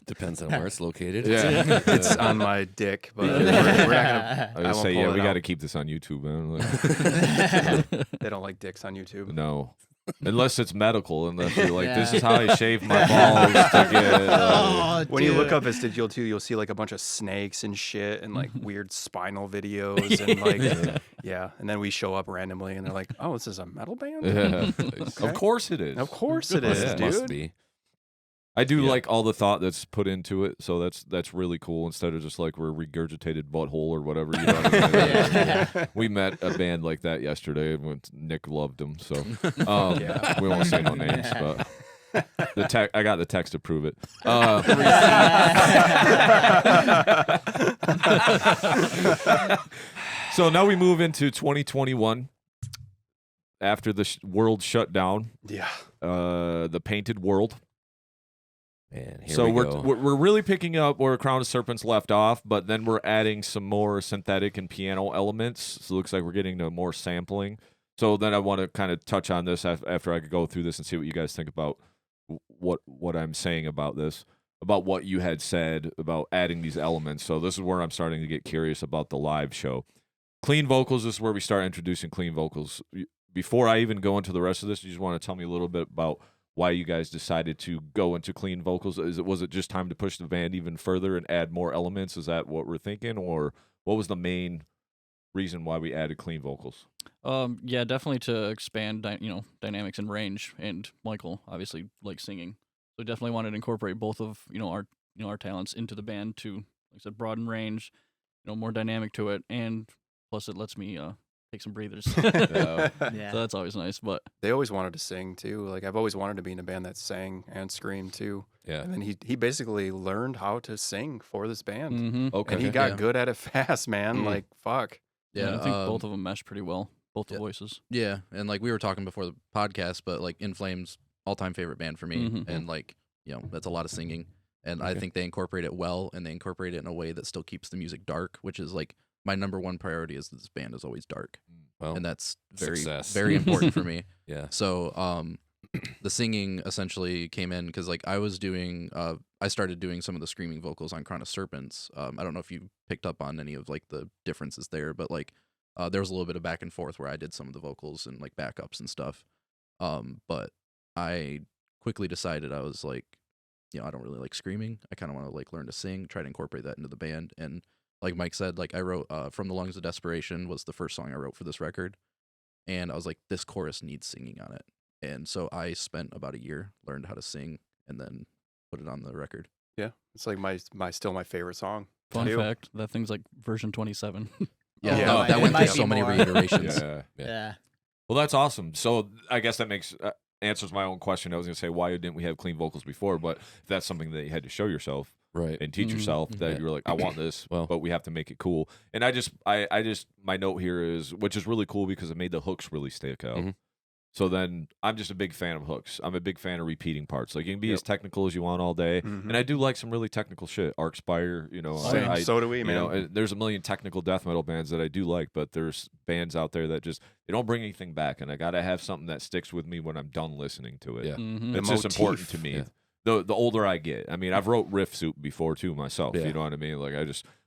Depends on where it's located.
Yeah.
It's on my dick, but we're not gonna.
I was
won't
say,
pull
yeah,
it
we got to
out.
keep this on YouTube, man. Like,
They don't like dicks on YouTube.
no, unless it's medical, unless you're like, this
Yeah.
is how I shave my balls to get.
Oh,
When you look
dude.
up vestigial too, you'll see like a bunch of snakes and shit and like weird spinal videos and like yeah. And then we show up randomly and they're like, "Oh, this is a metal band."
Yeah.
Okay.
Of course it is.
Of course it is,
It
dude.
must be.
I do
Yeah.
like all the thought that's put into it, so that's really cool. Instead of just like we're regurgitated butthole or whatever. You know what I mean?
Yeah.
We met a band like that yesterday, and Nick loved them. So
Yeah.
we won't say no names, but I got the text to prove it. So now we move into 2021 after the world shut down.
Yeah.
The painted world.
Man, here
So
we
we're
go.
we're really picking up where Crown of Serpents left off, but then we're adding some more synthetic and piano elements. So it looks like we're getting to more sampling. So then I want to kind of touch on this after I go through this and see what you guys think about what I'm saying about this, about what you had said about adding these elements. So this is where I'm starting to get curious about the live show. Clean vocals, this is where we start introducing clean vocals. Before I even go into the rest of this, you just want to tell me a little bit about why you guys decided to go into clean vocals. Was it just time to push the band even further and add more elements? Is that what we're thinking, or what was the main reason why we added clean vocals?
Yeah, definitely to expand, dynamics and range. And Michael obviously likes singing, so definitely wanted to incorporate both of our talents into the band to, like I said, broaden range, more dynamic to it, and plus it lets me take some breathers.
Yeah.
Yeah.
So that's always nice. But
They always wanted to sing too. Like I've always wanted to be in a band that sang and screamed too.
Yeah.
And then he basically learned how to sing for this band.
Okay.
And he got
Yeah.
good at it fast, man.
Mm.
Like fuck.
yeah, I think
um,
both of them mesh pretty well. Both the
yeah.
voices.
Yeah, and like we were talking before the podcast, but like In Flames, all-time favorite band for me,
Mhm.
and like that's a lot of singing, and I
Okay.
think they incorporate it well, and they incorporate it in a way that still keeps the music dark, which is like my number one priority is this band is always dark,
Well,
and that's very
success.
very important for me.
yeah.
So the singing essentially came in because like I started doing some of the screaming vocals on Crown of Serpents. I don't know if you picked up on any of like the differences there, but like there was a little bit of back and forth where I did some of the vocals and like backups and stuff. But I quickly decided I was like, I don't really like screaming. I kind of want to like learn to sing, try to incorporate that into the band. And like Mike said, like I wrote From the Lungs of Desperation was the first song I wrote for this record. And I was like, this chorus needs singing on it. And so I spent about a year, learned how to sing, and then put it on the record.
Yeah. It's like my still my favorite song.
Fun
too.
fact, that thing's like version 27.
Yeah,
Yeah.
that
It
went
might
through
be
so many
more.
reiterations.
Yeah.
Yeah.
Well, that's awesome. So I guess that makes answers my own question. I was going to say, why didn't we have clean vocals before? But if that's something that you had to show yourself
Right.
and teach
Mhm.
yourself, that
Yeah.
you were like, I want this,
Well-
but we have to make it cool. And I just my note here is, which is really cool because it made the hooks really stick out.
Mhm.
So then I'm just a big fan of hooks. I'm a big fan of repeating parts. Like you can be
Yep.
as technical as you want all day,
Mhm.
and I do like some really technical shit. Arcspire, you know,
Same. So do we,
you
man.
know, there's a million technical death metal bands that I do like, but there's bands out there that just they don't bring anything back, and I gotta have something that sticks with me when I'm done listening to it.
Yeah.
Mm-hmm.
It's just important to
motif.
me.
Yeah.
The older I get, I mean, I've wrote riff soup before too myself.
Yeah.
You know what I mean? Like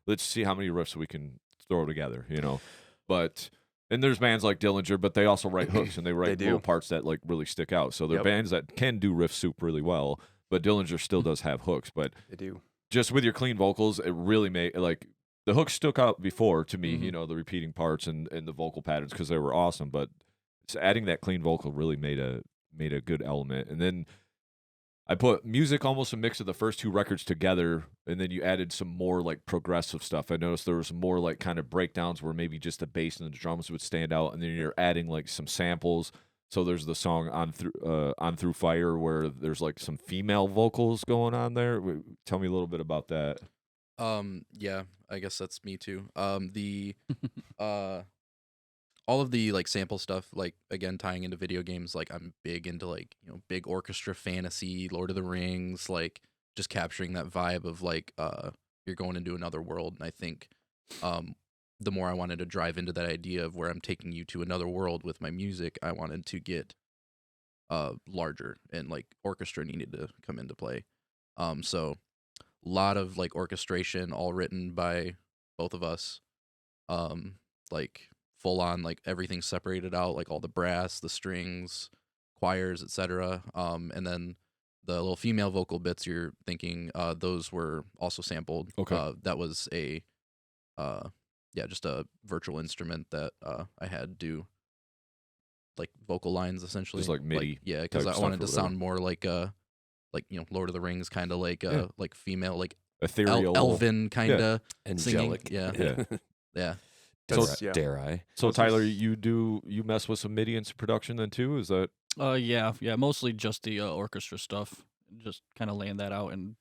let's see how many riffs we can throw together. You know, but. And there's bands like Dillinger, but they also write hooks and they write
They
little
do.
parts that like really stick out. So they're
Yep.
bands that can do riff soup really well, but Dillinger still does have hooks. But
They do.
just with your clean vocals, it really made like the hooks stuck out before to me.
Mm-hmm.
You know, the repeating parts and the vocal patterns because they were awesome. But adding that clean vocal really made a good element. And then I put music almost a mix of the first two records together, and then you added some more like progressive stuff. I noticed there was more like kind of breakdowns where maybe just the bass and the drums would stand out, and then you're adding like some samples. So there's the song on through fire where there's like some female vocals going on there. Tell me a little bit about that.
Yeah, I guess that's me too. All of the like sample stuff, like again tying into video games, like I'm big into like, you know, big orchestra fantasy, Lord of the Rings, like just capturing that vibe of like you're going into another world. And I think the more I wanted to drive into that idea of where I'm taking you to another world with my music, I wanted to get larger, and like orchestra needed to come into play. So a lot of like orchestration, all written by both of us. Like full on, like everything separated out, like all the brass, the strings, choirs, etc. And then the little female vocal bits you're thinking, those were also sampled.
Okay.
That was a just a virtual instrument that I had do like vocal lines essentially.
Just like MIDI
yeah, because
type
I
stuff
wanted
or
to
whatever.
sound more like you know, Lord of the Rings, kind of like
Yeah.
like female, like
Ethereal.
elven kind of
Angelic.
singing.
Yeah.
Yeah.
That's-
Dare I?
So
Those
Tyler,
are-
you mess with some MIDI in some production then too? Is that
Yeah, mostly just the orchestra stuff, just kind of laying that out and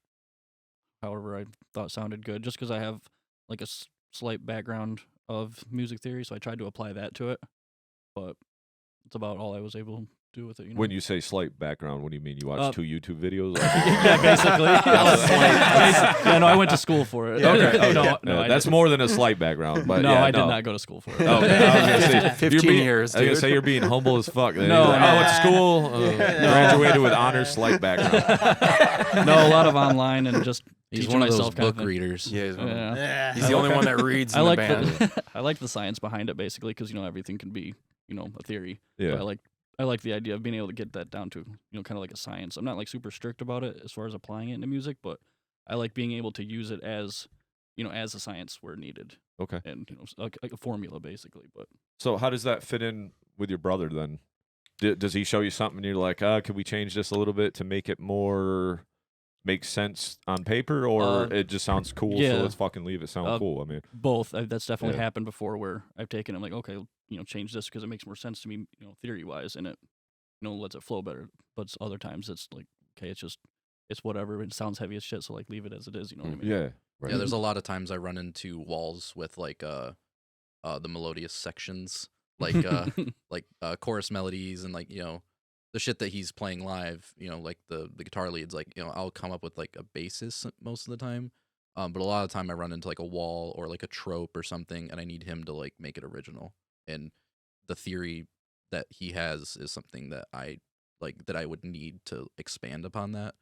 however I thought sounded good. Just because I have like a slight background of music theory, so I tried to apply that to it. But it's about all I was able to do with it. You know?
when you say slight background? What do you mean? You watch
Uh,
2 YouTube videos?
yeah, basically. Yeah, no, I went to school for it.
Okay.
no,
Yeah,
I
that's
didn't.
more than a slight background. But
No,
yeah,
I did not go to school for it.
Okay, I was gonna say
15
you're being,
years,
I was gonna
dude.
say you're being humble as fuck.
No,
You're like, I went to
no.
school, graduated with honors, slight background.
No, a lot of online and just
He's
teaching
one of those
myself kind of
book
thing.
readers.
Yeah, he's, one of them.
Yeah.
He's the only one that reads in
I
the
like
band.
I like the science behind it basically because you know everything can be a theory.
Yeah.
But I like the idea of being able to get that down to kind of like a science. I'm not like super strict about it as far as applying it into music, but I like being able to use it as as a science where needed.
Okay.
And like a formula basically. But
So how does that fit in with your brother then? Does he show you something and you're like, could we change this a little bit to make it more make sense on paper, or it just sounds cool,
yeah.
so let's fucking leave it sound cool? I mean,
both. That's definitely
Yeah.
happened before where I've taken him like, okay, change this because it makes more sense to me, theory wise, and it lets it flow better. But other times it's like, okay, it's whatever. It sounds heavy as shit, so like leave it as it is. You know what I mean?
yeah.
Yeah, there's a lot of times I run into walls with like the melodious sections, like chorus melodies and like the shit that he's playing live. Like the guitar leads. Like I'll come up with like a basis most of the time, but a lot of the time I run into like a wall or like a trope or something, and I need him to like make it original. And the theory that he has is something that I would need to expand upon that.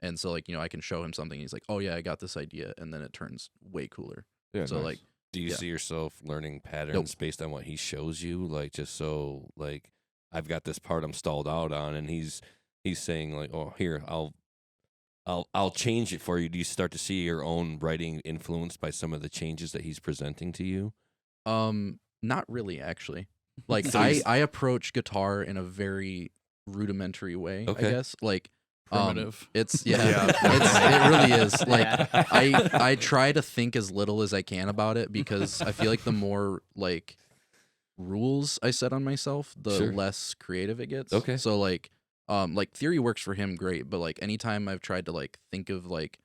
And so, like, I can show him something. He's like, oh, yeah, I got this idea. And then it turns way cooler.
Yeah.
So,
nice.
like,
Do you
Yeah.
see yourself learning patterns based on what he shows you? Like, just so, like, I've got this part I'm stalled out on, and he's saying, like, oh, here, I'll change it for you. Do you start to see your own writing influenced by some of the changes that he's presenting to you?
not really, actually. Like,
So
I approach guitar in a very rudimentary way,
Okay.
I guess. Like,
Primitive.
It's
Yeah.
it really is. Like,
Yeah.
I try to think as little as I can about it because I feel like the more like rules I set on myself, the
Sure.
less creative it gets.
Okay.
So like theory works for him great, but like anytime I've tried to like think of like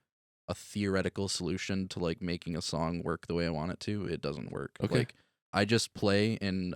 a theoretical solution to like making a song work the way I want it to, it doesn't work.
Okay.
Like I just play and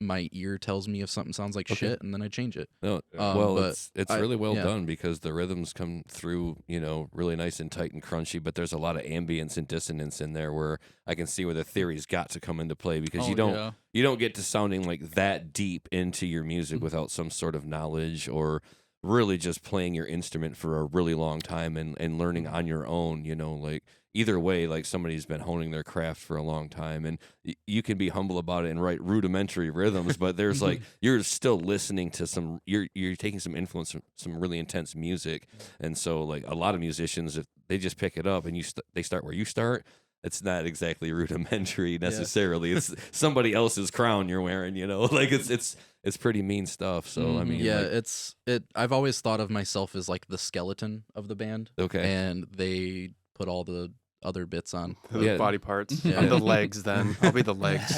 my ear tells me if something sounds like
Okay.
shit, and then I change it.
No,
Yeah.
well,
But
it's
I-
really well
yeah.
done because the rhythms come through, really nice and tight and crunchy. But there's a lot of ambience and dissonance in there where I can see where the theory's got to come into play because you don't get to sounding like that deep into your music without some sort of knowledge or really just playing your instrument for a really long time and learning on your own. Like either way, like somebody's been honing their craft for a long time, and you can be humble about it and write rudimentary rhythms, but there's like you're still listening to some you're taking some influence from some really intense music, and so like a lot of musicians, if they just pick it up and they start where you start, it's not exactly rudimentary necessarily. It's somebody else's crown you're wearing, like it's pretty mean stuff. So I mean,
yeah, I've always thought of myself as like the skeleton of the band,
okay.
and they put all the other bits on.
The
Yeah.
body parts.
Yeah.
I'm the legs then. I'll be the legs.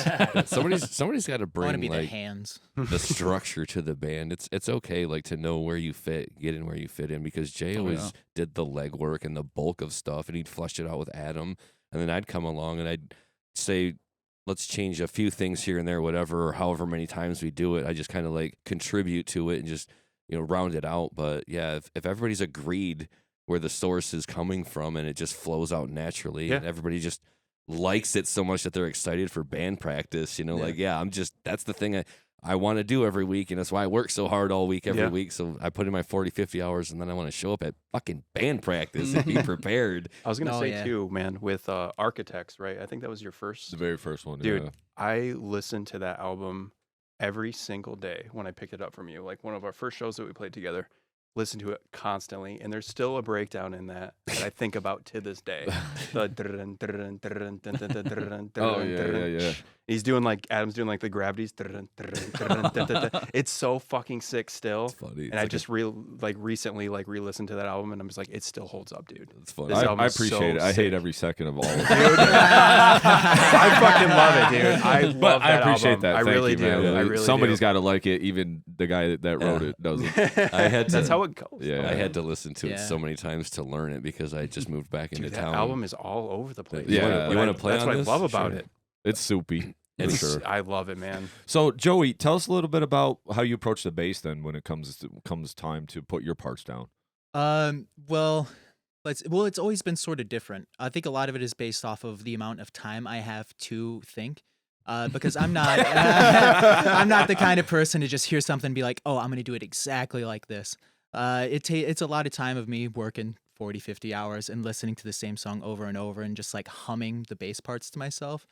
Somebody's got to
I want
bring
to be the
like
hands.
the structure to the band. It's okay like to know where you fit, get in where you fit in, because Jay always did the legwork and the bulk of stuff, and he'd flesh it out with Adam, and then I'd come along and I'd say, let's change a few things here and there, whatever, or however many times we do it. I just kind of like contribute to it and just round it out. But yeah, if everybody's agreed where the source is coming from and it just flows out naturally, and everybody just likes it so much that they're excited for band practice, that's the thing I want to do every week, and that's why I work so hard all week every week. So I put in my 40, 50 hours, and then I want to show up at fucking band practice and be prepared.
I was gonna say
yeah.
too, man, with Architects, right? I think that was your first.
The very first one,
Dude,
yeah.
I listened to that album every single day when I picked it up from you. Like one of our first shows that we played together, listen to it constantly, and there's still a breakdown in that I think about to this day.
Oh yeah.
He's doing like Adam's doing like the gravities. It's so fucking sick still.
It's funny.
And I just recently re-listened to that album, and I'm just like, it still holds up, dude.
It's funny.
This album
I
is
appreciate
so
it. I hate
sick.
every second of all of it.
I fucking love it, dude. I love
But I
that
appreciate
album.
that.
I
Thank
really
you,
do.
man.
I really
Somebody's
do.
got to like it. Even the guy that wrote it doesn't.
I had to,
That's how it goes.
Yeah.
I had to listen to it
Yeah.
so many times to learn it because I just moved back into
Dude, that
town.
album is all over the place.
Yeah.
You wanna play
That's
on
what
this?
I love about
Sure.
it.
It's soupy. For
It's,
sure.
I love it, man.
So Joey, tell us a little bit about how you approach the bass then when it comes time to put your parts down.
Well, it's always been sort of different. I think a lot of it is based off of the amount of time I have to think. Because I'm not, I'm not the kind of person to just hear something and be like, oh, I'm gonna do it exactly like this. It's a lot of time of me working 40, 50 hours and listening to the same song over and over and just like humming the bass parts to myself.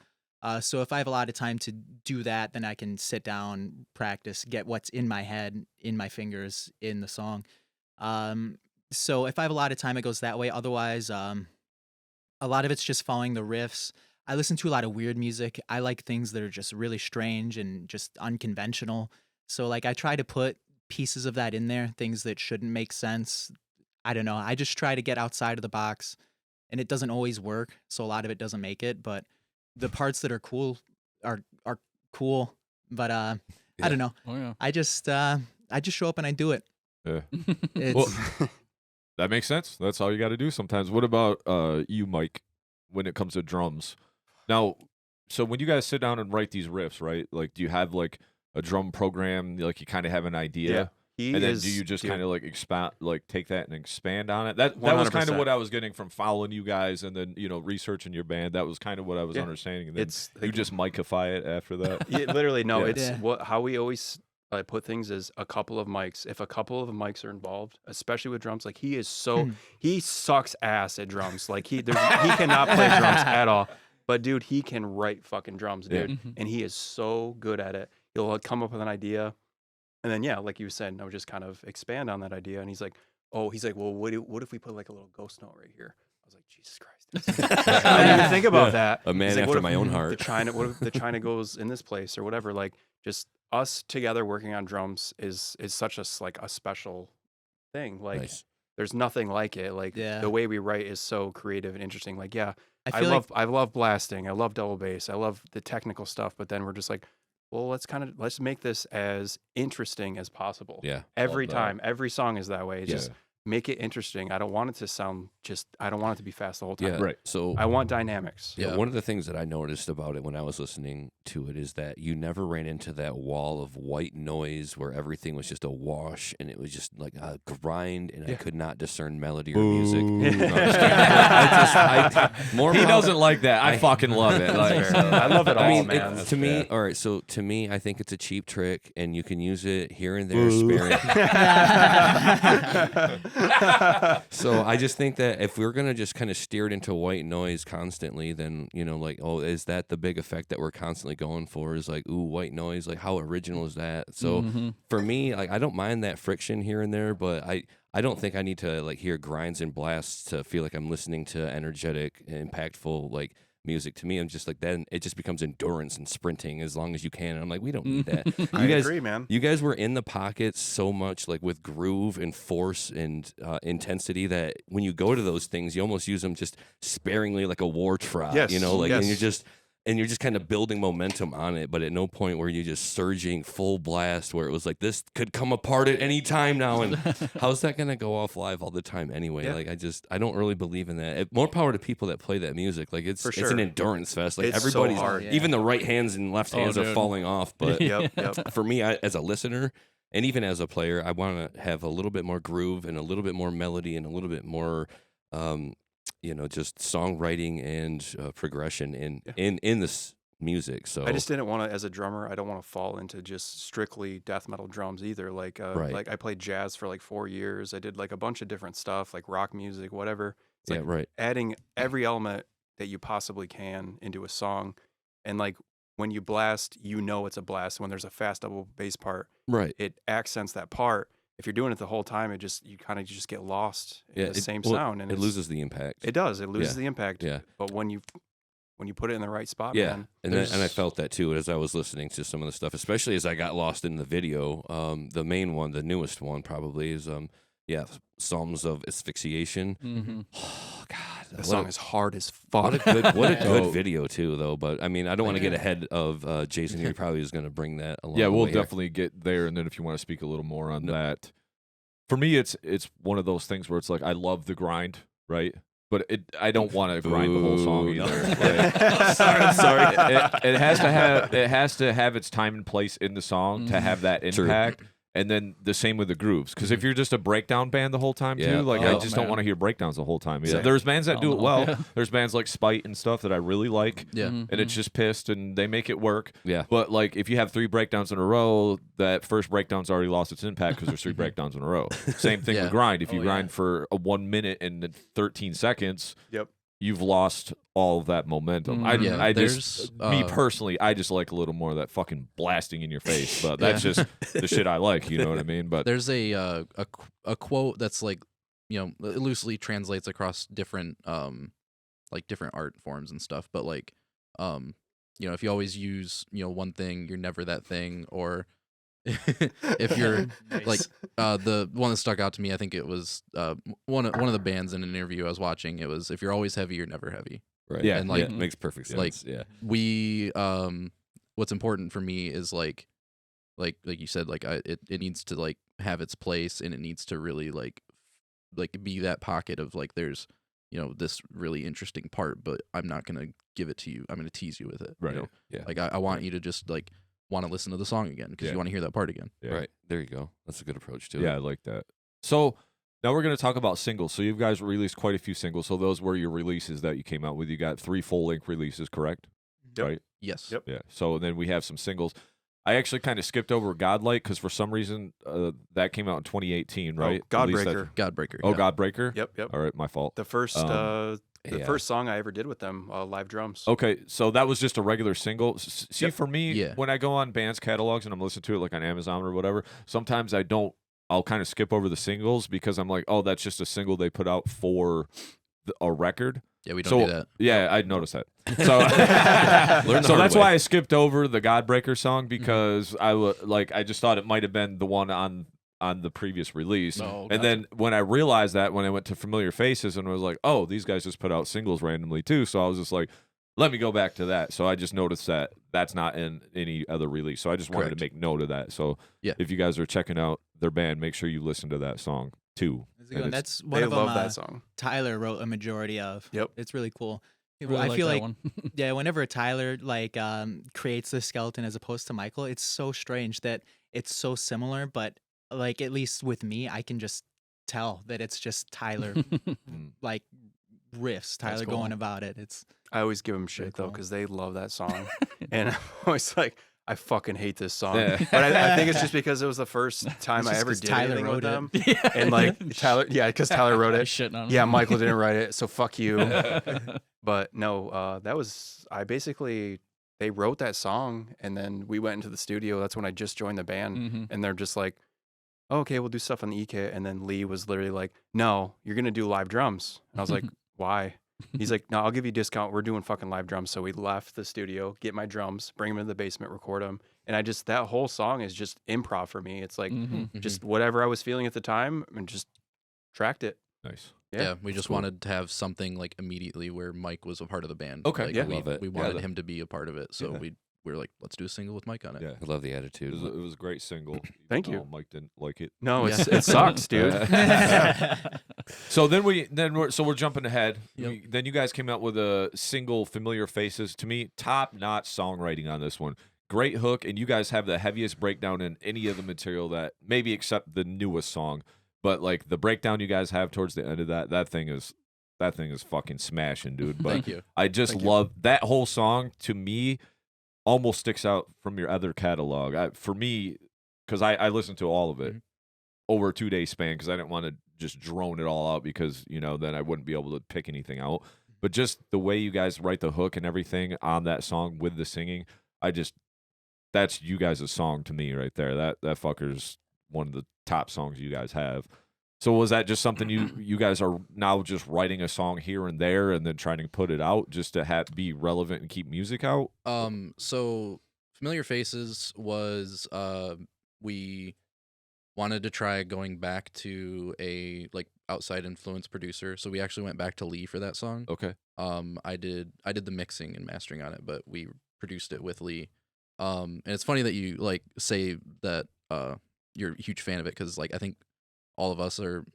So if I have a lot of time to do that, then I can sit down, practice, get what's in my head, in my fingers, in the song. So if I have a lot of time, it goes that way. Otherwise, a lot of it's just following the riffs. I listen to a lot of weird music. I like things that are just really strange and just unconventional. So like I try to put pieces of that in there, things that shouldn't make sense. I don't know. I just try to get outside of the box, and it doesn't always work. So a lot of it doesn't make it, but the parts that are cool are cool. But I don't know.
Oh yeah.
I just show up and I do it.
Yeah.
It's,
Well, that makes sense. That's all you got to do sometimes. What about you, Mike, when it comes to drums? Now, so when you guys sit down and write these riffs, right? Like, do you have like a drum program? Like, you kind of have an idea, and then do you just kind of like expand, like take that and expand on it? That was kind of
100%.
what I was getting from following you guys, and then researching your band. That was kind of what I was
Yeah.
understanding. And then
It's
you just micify it after that.
Yeah, literally no.
Yeah.
It's
Yeah.
how we always put things is a couple of mics. If a couple of mics are involved, especially with drums, like he sucks ass at drums. Like he cannot play drums at all. But dude, he can write fucking drums, dude,
Mhm.
and he is so good at it. He'll come up with an idea, and then like you said, I would just kind of expand on that idea. And he's like, well, what if we put like a little ghost note right here? I was like, Jesus Christ. I didn't even think about that.
A man
He's like,
after
what if
my own
the
heart.
what if the China goes in this place or whatever? Like, just us together working on drums is such a special thing. Like,
Nice.
there's nothing like it. Like
Yeah.
the way we write is so creative and interesting. Like, yeah,
I feel like
I love blasting. I love double bass. I love the technical stuff. But then we're just like, well, let's make this as interesting as possible.
Yeah.
Every
Love that.
time, every song is that way. It's
Yeah.
just make it interesting. I don't want it to sound I don't want it to be fast the whole time.
Yeah,
Right.
So
I want dynamics.
yeah,
Yeah.
one of the things that I noticed about it when I was listening to it is that you never ran into that wall of white noise where everything was just a wash and it was just like a grind, and I could not discern melody or music.
Boo.
No, I'm just kidding. More
He
power-
doesn't like that. I fucking love it. Like,
That's fair. I love it all,
I mean,
man.
to me, all right. So to me, I think it's a cheap trick, and you can use it here and there sparingly. So I just think that if we're gonna just kind of steer it into white noise constantly, then like, oh, is that the big effect that we're constantly going for? Is like, ooh, white noise. Like, how original is that? So for me, like, I don't mind that friction here and there, but I don't think I need to like hear grinds and blasts to feel like I'm listening to energetic, impactful like music. To me, I'm just like, then it just becomes endurance and sprinting as long as you can. And I'm like, we don't need that.
I agree, man.
You guys were in the pocket so much, like with groove and force and intensity, that when you go to those things, you almost use them just sparingly, like a war trot.
Yes,
Like,
yes.
and you're just kind of building momentum on it. But at no point were you just surging full blast, where it was like, this could come apart at any time now. And how's that gonna go off live all the time anyway?
Yeah.
Like, I don't really believe in that. More power to people that play that music. Like, it's
For
it's
sure.
an endurance fest. Like,
It's so
everybody's
hard.
Yeah.
even the right hands and left hands are
dude.
falling off. But
Yep.
for me, as a listener and even as a player, I want to have a little bit more groove and a little bit more melody and a little bit more, just songwriting and progression in this music. So
I just didn't want to, as a drummer, I don't want to fall into just strictly death metal drums either. Like,
Right.
like I played jazz for like 4 years. I did like a bunch of different stuff, like rock music, whatever. It's
yeah,
like
right.
adding every element that you possibly can into a song. And like when you blast, it's a blast. When there's a fast double bass part,
Right.
it accents that part. If you're doing it the whole time, you kind of just get lost in the same sound, and
it loses the impact.
It does. It loses the impact.
Yeah.
But when you put it in the right spot,
Yeah,
man,
and I felt that too as I was listening to some of the stuff, especially as I got lost in the video. The main one, the newest one, probably is Psalms of Asphyxiation. Oh God,
the song is hard as fuck.
what a good
So-
video too, though. But I mean, I don't want to get ahead of Jason here. He probably is going to bring that along.
yeah,
the
we'll
way here.
definitely get there. And then if you want to speak a little more on that, for me, it's one of those things where it's like I love the grind, right? But I don't want to grind the whole song
Boo, no.
either. I'm sorry. It has to have its time and place in the song to have that
True.
impact. And then the same with the grooves, because if you're just a breakdown band the whole time
Yeah.
too, like I
Oh,
just don't
man.
want to hear breakdowns the whole time. Yeah.
Same.
There's bands that do it well.
Yeah.
There's bands like Spite and stuff that I really like,
Yeah.
and it's just pissed, and they make it work.
Yeah.
But like if you have 3 breakdowns in a row, that first breakdown's already lost its impact because there's 3 breakdowns in a row. Same thing
Yeah.
with grind. If you
Oh,
grind for 1 minute and 13 seconds,
Yep.
you've lost all of that momentum.
Mm.
Yeah,
I just,
there's,
me personally, I just like a little more of that fucking blasting in your face. But that's just the shit I like. You know what I mean? But
There's a quote that's like, it loosely translates across different different art forms and stuff. But like, if you always use one thing, you're never that thing. Or if you're like the one that stuck out to me, I think it was one of the bands in an interview I was watching. It was, if you're always heavy, you're never heavy.
Right.
Yeah,
and like
It makes perfect sense.
like,
yeah.
We what's important for me is like you said, like it needs to like have its place, and it needs to really like be that pocket of like, there's this really interesting part, but I'm not gonna give it to you. I'm gonna tease you with it.
Right.
Yeah.
Like I want you to just like want to listen to the song again because
Yeah.
you want to hear that part again.
yeah.
Right. There you go. That's a good approach to
Yeah, I
it.
like that. So now we're going to talk about singles. So you guys released quite a few singles. So those were your releases that you came out with. You got 3 full-length releases, correct?
Yep.
Right.
Yes.
Yep.
Yeah. So then we have some singles. I actually kind of skipped over Godlight because for some reason that came out in 2018, right? At least
Godbreaker.
Godbreaker.
Oh,
yeah.
Godbreaker?
Yep.
All right, my fault.
The first
Yeah.
first song I ever did with them, live drums.
Okay, so that was just a regular single. See,
Yep.
for me,
Yeah.
when I go on bands' catalogs and I'm listening to it like on Amazon or whatever, sometimes I'll kind of skip over the singles because I'm like, oh, that's just a single they put out for a record.
Yeah, we don't
So
do that.
yeah, I noticed that. So,
Learn the
so
hard
that's
way.
why I skipped over the Godbreaker song because I just thought it might have been the one on the previous release.
Oh,
And then when I realized that, when I went to Familiar Faces and was like, oh, these guys just put out singles randomly too. So I was just like, let me go back to that. So I just noticed that that's not in any other release. So I just wanted
Correct.
to make note of that. So
Yeah.
if you guys are checking out their band, make sure you listen to that song. too.
That's a good one.
And
That's one
They
of them.
love that song.
Tyler wrote a majority of.
Yep.
It's really cool.
I really
I
like
feel
that
like
one.
yeah, whenever Tyler like creates the skeleton as opposed to Michael, it's so strange that it's so similar, but like at least with me, I can just tell that it's just Tyler like riffs, Tyler
cool.
going about it. It's
I always give them
Very
shit though
cool.
because they love that song, and I'm always like, I fucking hate this song.
Yeah.
But I think it's just because it was the first time
It's
I
just
ever
'cause
did
Tyler
anything with
wrote it.
them, and like Tyler, yeah, because Tyler wrote it.
Shitting on
Yeah,
him.
Michael didn't write it, so fuck you. But no, that was they wrote that song, and then we went into the studio. That's when I just joined the band,
Mhm.
and they're just like, oh, okay, we'll do stuff on the E kit. And then Lee was literally like, no, you're gonna do live drums. And I was like, why? He's like, no, I'll give you a discount. We're doing fucking live drums. So we left the studio, get my drums, bring them into the basement, record them. And that whole song is just improv for me. It's like
Mhm.
just whatever I was feeling at the time and just tracked it.
Nice.
Yeah, we just
cool.
wanted to have something like immediately where Mike was a part of the band.
Okay,
Like,
yeah.
we,
Love it.
we
Yeah,
wanted
that-
him to be a part of it, so
Yeah.
we were like, let's do a single with Mike on it.
Yeah.
I love the
It
attitude.
was a great single.
Thank
even
you.
though Mike didn't like it.
No,
Yeah.
it sucks, dude.
So we're jumping ahead.
Yep.
Then you guys came out with a single, Familiar Faces. To me, top-notch songwriting on this one. Great hook, and you guys have the heaviest breakdown in any of the material that maybe except the newest song. But like the breakdown you guys have towards the end of that thing is fucking smashing, dude. But
Thank you.
I just
Thank you.
love that whole song. To me, almost sticks out from your other catalog. For me, because I listened to all of it
Mhm.
over a 2-day span because I didn't want to just drone it all out because then I wouldn't be able to pick anything out. But just the way you guys write the hook and everything on that song with the singing, that's you guys' song to me right there. That fucker's one of the top songs you guys have. So was that just something you guys are now just writing a song here and there and then trying to put it out just to be relevant and keep music out?
So Familiar Faces was we wanted to try going back to a like outside influence producer. So we actually went back to Lee for that song.
Okay.
I did the mixing and mastering on it, but we produced it with Lee. And it's funny that you like say that you're a huge fan of it because like I think all of us are.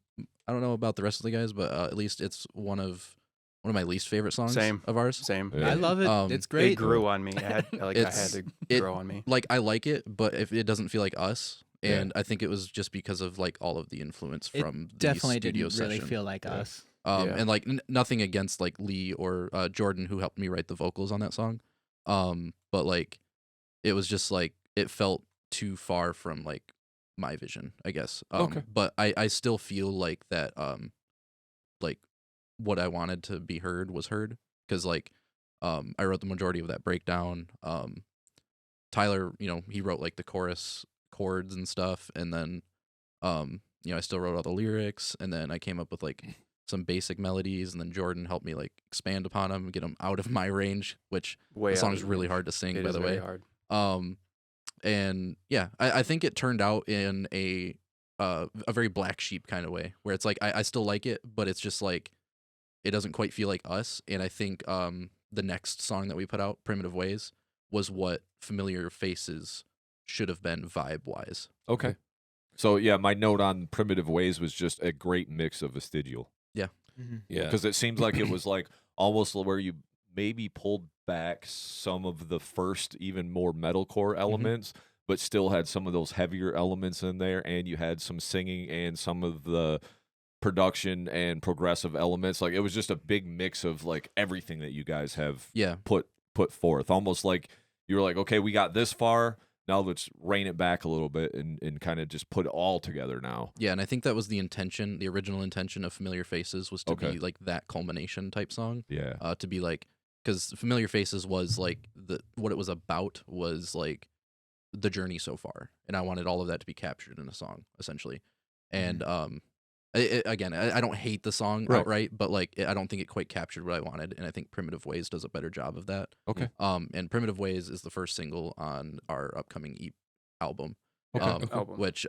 I don't know about the rest of the guys, but at least it's one of my least favorite songs
Same.
of ours.
Same.
Yeah.
I love it. It's great.
It grew on me. I had to
it-
grow on me.
Like I like it, but if it doesn't feel like us,
Yeah.
and I think it was just because of like all of the influence
It
from the
Definitely
studio
didn't really
session.
feel like
Yeah.
us.
Yeah.
And like nothing against like Lee or Jordan who helped me write the vocals on that song, but like it was just like it felt too far from like my vision, I guess.
Okay.
But I still feel like that like what I wanted to be heard was heard because like I wrote the majority of that breakdown. Tyler, he wrote like the chorus chords and stuff, and then I still wrote all the lyrics, and then I came up with like some basic melodies, and then Jordan helped me like expand upon them, get them out of my range, which
Way
the
out
song
of
is
your
really
range.
hard to sing,
It
by
is
the
very
way.
hard.
And yeah, I think it turned out in a very black sheep kind of way, where it's like I still like it, but it's just like it doesn't quite feel like us. And I think the next song that we put out, Primitive Ways, was what Familiar Faces should have been vibe wise.
Okay. So yeah, my note on Primitive Ways was just a great mix of Vestigial.
Mhm.
Yeah.
Because it seems like it was like almost where you maybe pulled back some of the first even more metalcore elements, but still had some of those heavier elements in there, and you had some singing and some of the production and progressive elements. Like it was just a big mix of like everything that you guys have
Yeah.
put forth. Almost like you were like, okay, we got this far. Now let's rein it back a little bit and kind of just put it all together now.
Yeah, and I think that was the intention, the original intention of Familiar Faces was to
Okay.
be like that culmination type song.
Yeah.
To be like, because Familiar Faces was like what it was about was like the journey so far, and I wanted all of that to be captured in a song essentially. And again, I don't hate the song
Right.
outright, but like I don't think it quite captured what I wanted, and I think Primitive Ways does a better job of that.
Okay.
And Primitive Ways is the first single on our upcoming album.
Okay.
Album.
Which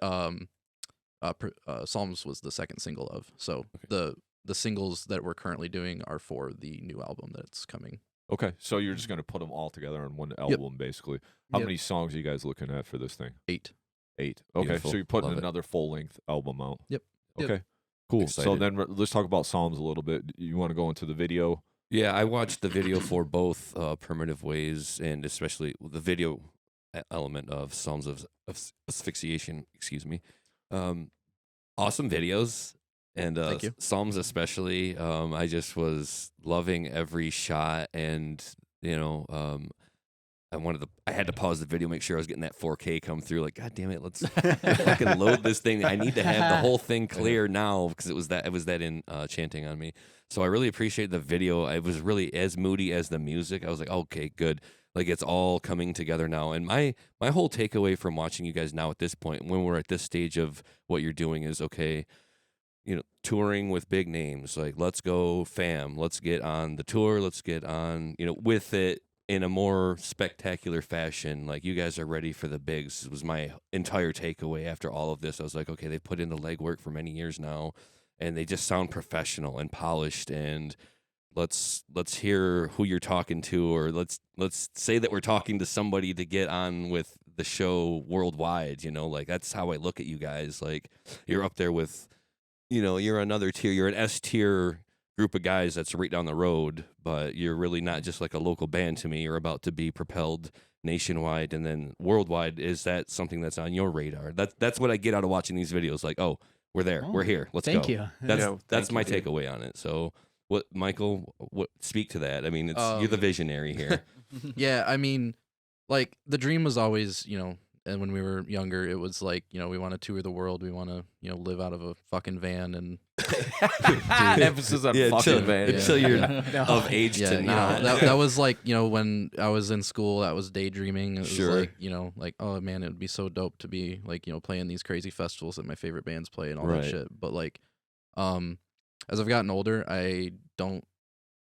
Psalms was the second single of. So the singles that we're currently doing are for the new album that's coming.
Okay. So you're just gonna put them all together on one album, basically. How
Yep.
many songs are you guys looking at for this thing?
8.
8. Okay.
Beautiful.
So you're putting
Love it.
another full length album out.
Yep.
Okay. Cool. So
excited.
then let's talk about Psalms a little bit. You want to go into the video?
Yeah, I watched the video for both Primitive Ways and especially the video element of Psalms of Asphyxiation. Excuse me. Awesome videos. And
Thank you.
Psalms especially. I just was loving every shot, and I had to pause the video, make sure I was getting that 4K come through. Like, God damn it, let's fucking load this thing. I need to have the whole thing clear now because it was that enchanting on me. So I really appreciate the video. It was really as moody as the music. I was like, okay, good. Like, it's all coming together now. And my whole takeaway from watching you guys now at this point, when we're at this stage of what you're doing, is okay. Touring with big names, like, let's go fam, let's get on the tour, let's get on, with it in a more spectacular fashion. Like, you guys are ready for the bigs. It was my entire takeaway after all of this. I was like, okay, they put in the legwork for many years now, and they just sound professional and polished, and let's hear who you're talking to, or let's say that we're talking to somebody to get on with the show worldwide. Like, that's how I look at you guys. Like, you're up there with, you're another tier. You're an S tier group of guys that's right down the road, but you're really not just like a local band to me. You're about to be propelled nationwide and then worldwide. Is that something that's on your radar? That's what I get out of watching these videos. Like, oh, we're there. We're here. Let's go.
Thank you.
That's my
dude.
takeaway on it. So, what, Michael? Speak to that. I mean, you're the visionary here.
Yeah, I mean, like, the dream was always, and when we were younger, it was like, we want to tour the world. We want to, live out of a fucking van and
Emphasis on fucking van.
Until you're
No.
of age
yeah,
to not.
that was like, when I was in school, that was daydreaming. It was
Sure.
like, like, oh man, it would be so dope to be like, playing these crazy festivals that my favorite bands play and all
Right.
that shit. But like, as I've gotten older, I don't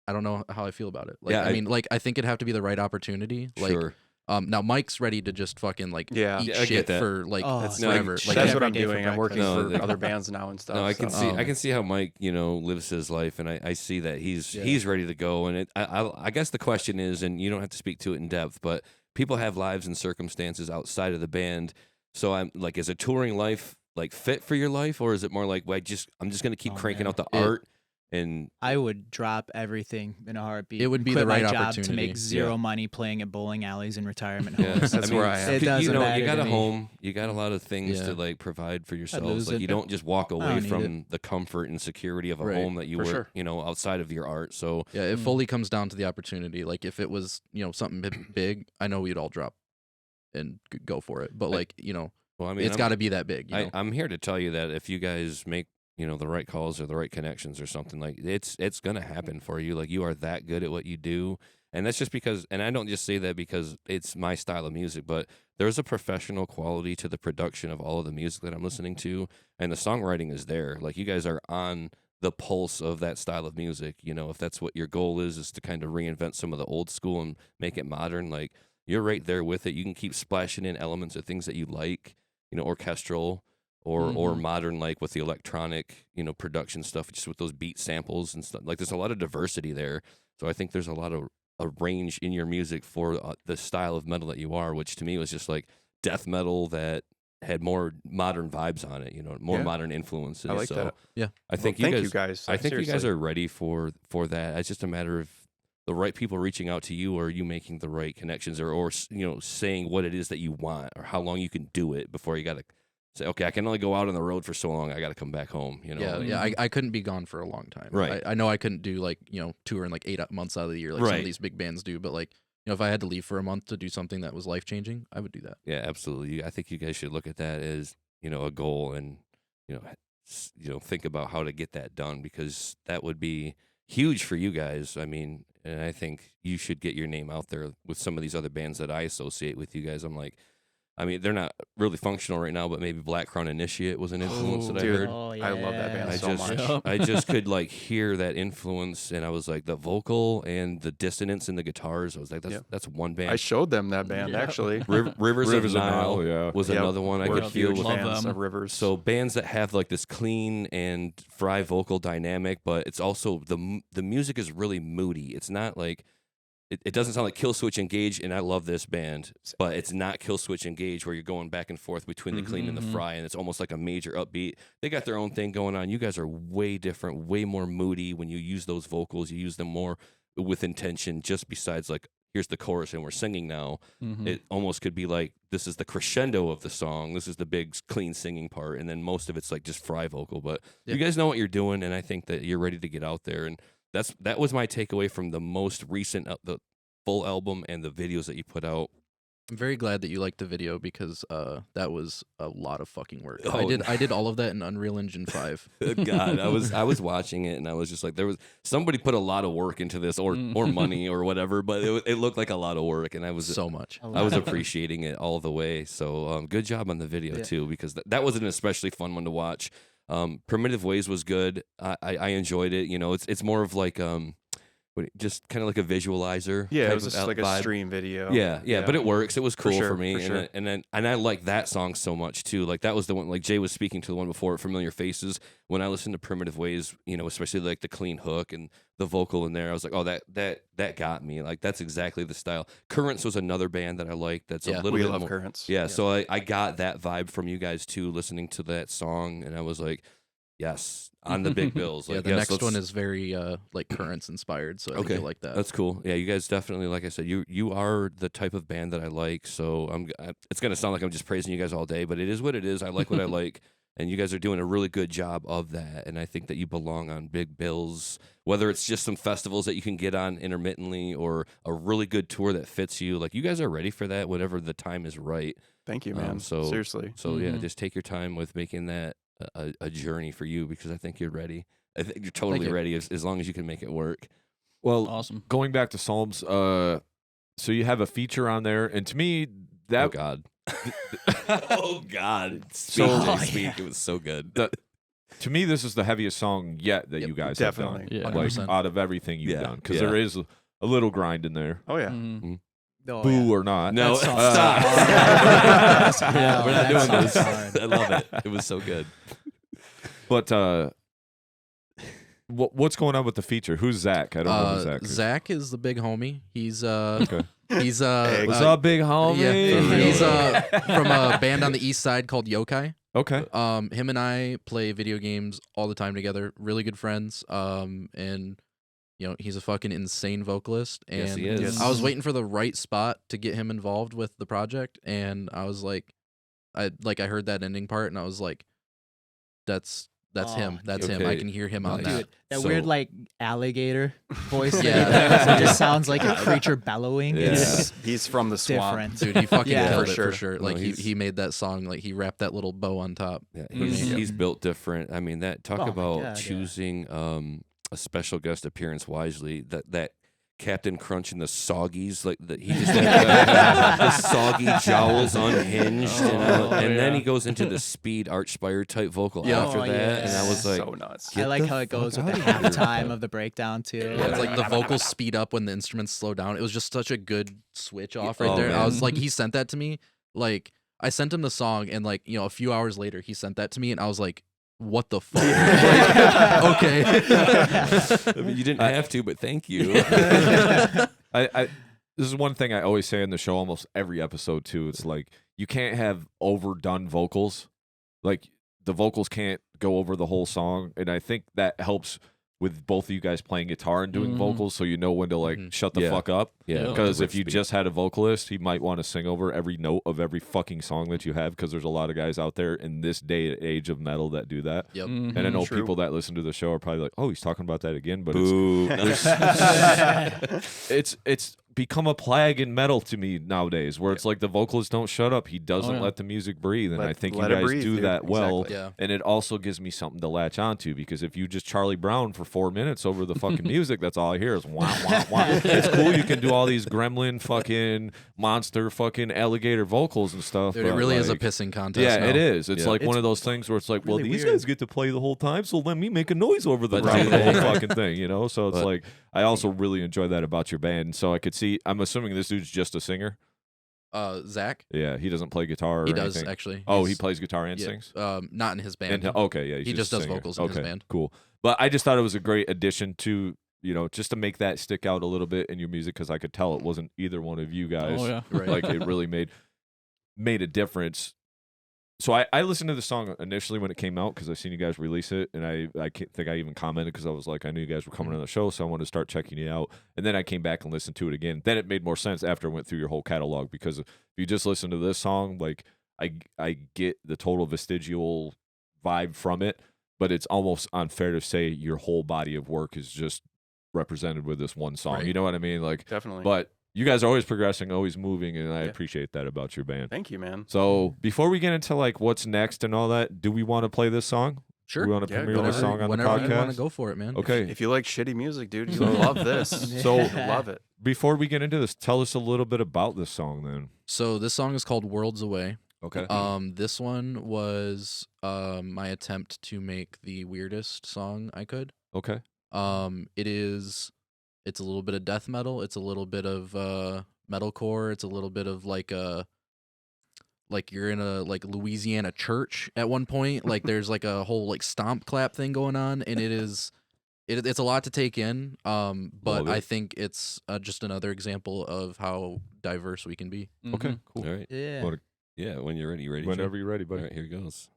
know how I feel about it. Like,
Yeah,
I mean, like, I think it'd have to be the right opportunity. Like,
Sure.
now Mike's ready to just fucking like
Yeah.
eat
Yeah, I get
shit
that.
for like
Oh,
forever.
that's
Like,
That's what
every
I'm
day for
doing. I'm working
breakfast. No,
for other bands now and stuff.
No, I can
so.
see. I can see how Mike, lives his life, and I see that he's ready to go. And I guess the question is, and you don't have to speak to it in depth, but people have lives and circumstances outside of the band. So I'm like, is a touring life like fit for your life, or is it more like, well, I'm just gonna keep
Oh,
cranking
man.
out the art and
I would drop everything in a heartbeat.
It would be
quit
the right
my job to
opportunity.
make zero money playing at bowling alleys and retirement
Yeah.
homes.
That's where I am.
It doesn't matter
you got
to
a
me.
home, you got a lot of things
Yeah.
to like provide for yourselves.
lose
Like,
it.
you don't just walk
I
away
don't need
from the comfort and security of a
Right.
home that you
For
work,
sure.
outside of your art. So
yeah, it fully comes down to the opportunity. Like, if it was, something big, I know we'd all drop and go for it. But like,
well, I mean,
it's got to be that big.
I'm here to tell you that if you guys make the right calls or the right connections or something, like, it's gonna happen for you. Like, you are that good at what you do, and that's just because. And I don't just say that because it's my style of music, but there's a professional quality to the production of all of the music that I'm listening to, and the songwriting is there. Like, you guys are on the pulse of that style of music. If that's what your goal is to kind of reinvent some of the old school and make it modern, like, you're right there with it. You can keep splashing in elements of things that you like, orchestral or modern, like with the electronic, production stuff, just with those beat samples and stuff. Like, there's a lot of diversity there. So I think there's a lot of a range in your music for the style of metal that you are, which to me was just like death metal that had more modern vibes on it, more
Yeah.
modern influences.
I like
so
that.
Yeah.
I think
Thank
you
you guys.
I think you guys
Seriously.
are ready for that. It's just a matter of the right people reaching out to you, or you making the right connections, or saying what it is that you want, or how long you can do it before you got to say, okay, I can only go out on the road for so long. I got to come back home.
Yeah,
like-
yeah. I couldn't be gone for a long time.
Right.
I know I couldn't do like touring like 8 months out of the year like some
Right.
of these big bands do. But like if I had to leave for a month to do something that was life changing, I would do that.
Yeah, absolutely. I think you guys should look at that as a goal, and think about how to get that done, because that would be huge for you guys. I mean, and I think you should get your name out there with some of these other bands that I associate with you guys. They're not really functional right now, but maybe Black Crown Initiate was an influence that I
dude.
heard.
Oh,
I love that band
I
so
just,
much.
I just could like hear that influence, and I was like, the vocal and the dissonance in the guitars. I was like, that's one band.
I showed them that band
Yeah.
actually.
Rivers of Nile
yeah.
was
Yep.
another one I
We're
could feel
huge
with.
Love
fans
them.
of Rivers.
So bands that have like this clean and fry vocal dynamic, but it's also the music is really moody. It's not like it doesn't sound like Kill Switch Engage, and I love this band, but it's not Kill Switch Engage where you're going back and forth between the clean and the fry, and it's almost like a major upbeat. They got their own thing going on. You guys are way different, way more moody when you use those vocals. You use them more with intention, just besides like, here's the chorus and we're singing now. It almost could be like, this is the crescendo of the song. This is the big clean singing part, and then most of it's like just fry vocal. But you guys know what you're doing, and I think that you're ready to get out there. And that was my takeaway from the most recent the full album and the videos that you put out.
I'm very glad that you liked the video because that was a lot of fucking work.
Oh,
I did all of that in Unreal Engine 5.
God, I was watching it and I was just like, there was somebody put a lot of work into this or money or whatever, but it looked like a lot of work, and I was
So much.
I was appreciating it all the way. So good job on the video too, because that was an especially fun one to watch. Primitive Ways was good. I enjoyed it. You know, it's more of like just kind of like a visualizer.
Yeah,
type
it was just
of
like
vibe.
a stream video.
Yeah, but it works. It was cool
sure,
for me,
for sure.
and I like that song so much too. Like that was the one. Like Jay was speaking to the one before, Familiar Faces. When I listened to Primitive Ways, you know, especially like the clean hook and the vocal in there, I was like, oh, that got me. Like that's exactly the style. Currents was another band that I liked. That's a little
we
bit
love
more.
Currents.
Yeah, so I got that vibe from you guys too, listening to that song, and I was like, yes, on the big bills. Like,
The
yes,
next
let's-
one is very like Currents inspired, so I think
Okay.
you'll like that.
That's cool. Yeah, you guys definitely, like I said, you are the type of band that I like. So it's gonna sound like I'm just praising you guys all day, but it is what it is. I like what I like, and you guys are doing a really good job of that. And I think that you belong on big bills, whether it's just some festivals that you can get on intermittently or a really good tour that fits you. Like you guys are ready for that whenever the time is right.
Thank you, man. Seriously.
So yeah, just take your time with making that a journey for you, because I think you're ready. I think you're totally ready as long as you can make it work.
Well,
Awesome.
going back to Psalms, so you have a feature on there, and to me, that
Oh God. Oh God.
So-
Speak, Jay, speak. It was so good.
to me, this is the heaviest song yet that you guys have
definitely.
done.
Yeah.
Like
100%.
out of everything you've
Yeah,
done, because
yeah.
there is a little grind in there,
Oh yeah.
Oh,
boo
yeah.
or not.
No,
That song
stop.
sucks.
Yeah, we're not
That
doing
song's
this.
hard.
I love it. It was so good.
But what's going on with the feature? Who's Zach? I don't know who Zach is.
Zach is the big homie. He's
Okay.
he's
What's up, big homie?
Yeah, he's from a band on the east side called Yokai.
Okay.
Him and I play video games all the time together. Really good friends. And you know, he's a fucking insane vocalist. And
Yes, he is.
Yes.
I was waiting for the right spot to get him involved with the project, and I was like, I heard that ending part, and I was like, that's
Oh,
him. That's him. I
okay.
can hear him on
Nice.
that.
Dude, that
So-
weird like alligator voice. that he
Yeah.
does, it just sounds like a creature bellowing.
Yeah.
It's
He's from the swamp.
different.
Dude, he fucking
Yeah.
killed
For
it
sure.
for sure.
No,
Like
he's-
he made that song. Like he wrapped that little bow on top.
Yeah,
for me.
he's built different. I mean, that talk
Oh my
about
God, yeah.
choosing a special guest appearance wisely. That Captain Crunch and the Soggies, like that he just had the soggy jowls unhinged, and then he goes into the speed Archspire type vocal
Yeah.
after
Oh,
that, and I was like,
so nuts.
I like
the
how it goes with
fuck
the
outta here.
halftime of the breakdown too.
Yeah, it's like the vocals speed up when the instruments slow down. It was just such a good switch off right
Oh,
there. I
man.
was like, he sent that to me. Like I sent him the song, and like a few hours later, he sent that to me, and I was like, what the fuck? Like, okay.
I mean, you didn't have to, but thank you.
This is one thing I always say in the show, almost every episode too. It's like you can't have overdone vocals. Like the vocals can't go over the whole song, and I think that helps with both of you guys playing guitar and doing vocals, so you know when to like shut the
Yeah.
fuck up.
Yeah,
Because
the
if you
speed.
just had a vocalist, he might want to sing over every note of every fucking song that you have. Because there's a lot of guys out there in this day and age of metal that do that.
Yep.
And I know
True.
people that listen to the show are probably like, "Oh, he's talking about that again," but
Boo.
it's become a plague in metal to me nowadays, where it's like the vocalists don't shut up. He doesn't
yeah.
let the music breathe, and I think you
let it
guys
breathe,
do
dude.
that well.
Exactly.
Yeah.
And it also gives me something to latch onto, because if you just Charlie Brown for 4 minutes over the fucking music, that's all I hear is wah wah wah. It's cool you can do all these gremlin fucking monster fucking alligator vocals and stuff.
Dude, it
but,
really is a
like,
pissing contest.
yeah,
now.
it is. It's
Yeah.
like one
It's
of those things where it's like, well,
really
these
weird.
guys get to play the whole time, so let me make a noise over the
Let's
top
do
of the whole
that.
fucking thing, you know? So it's
But-
like, I also really enjoy that about your band. So I could see, I'm assuming this dude's just a singer.
Zach,
Yeah, he doesn't play guitar or
he does
anything.
actually.
Oh, he
He's-
plays guitar and
yeah,
sings?
not in his band.
And okay, yeah, he's
He just
a
does
singer.
vocals in his
Okay,
band.
cool. But I just thought it was a great addition to just to make that stick out a little bit in your music, because I could tell it wasn't either one of you guys.
Oh yeah.
Right.
Like it really made a difference. So I listened to the song initially when it came out because I seen you guys release it, and I think I even commented because I was like, I knew you guys were coming on the show, so I wanted to start checking you out. And then I came back and listened to it again. Then it made more sense after I went through your whole catalog, because if you just listen to this song, like I get the total Vestigial vibe from it, but it's almost unfair to say your whole body of work is just represented with this one song.
Right.
You know what I mean? Like,
Definitely.
but you guys are always progressing, always moving, and I
Yeah.
appreciate that about your band.
Thank you, man.
So before we get into like what's next and all that, do we want to play this song?
Sure.
Do we want to
Yeah,
premiere
go
this
ahead.
song on the
Whenever you want
podcast?
to go for it, man.
Okay.
If you like shitty music, dude,
So-
you'll love this.
So-
You'll love it.
Before we get into this, tell us a little bit about this song then.
So this song is called Worlds Away.
Okay.
This one was my attempt to make the weirdest song I could.
Okay.
It's a little bit of death metal, it's a little bit of metalcore, it's a little bit of like you're in a like Louisiana church at one point. Like there's like a whole like stomp clap thing going on, and it's a lot to take in. But
Love it.
I think it's just another example of how diverse we can be.
Okay.
Mhm.
Cool.
All right.
Yeah.
Wanna-
Yeah, when you're ready, you ready? Joe?
Whenever you're ready,
All
buddy.
right, here goes.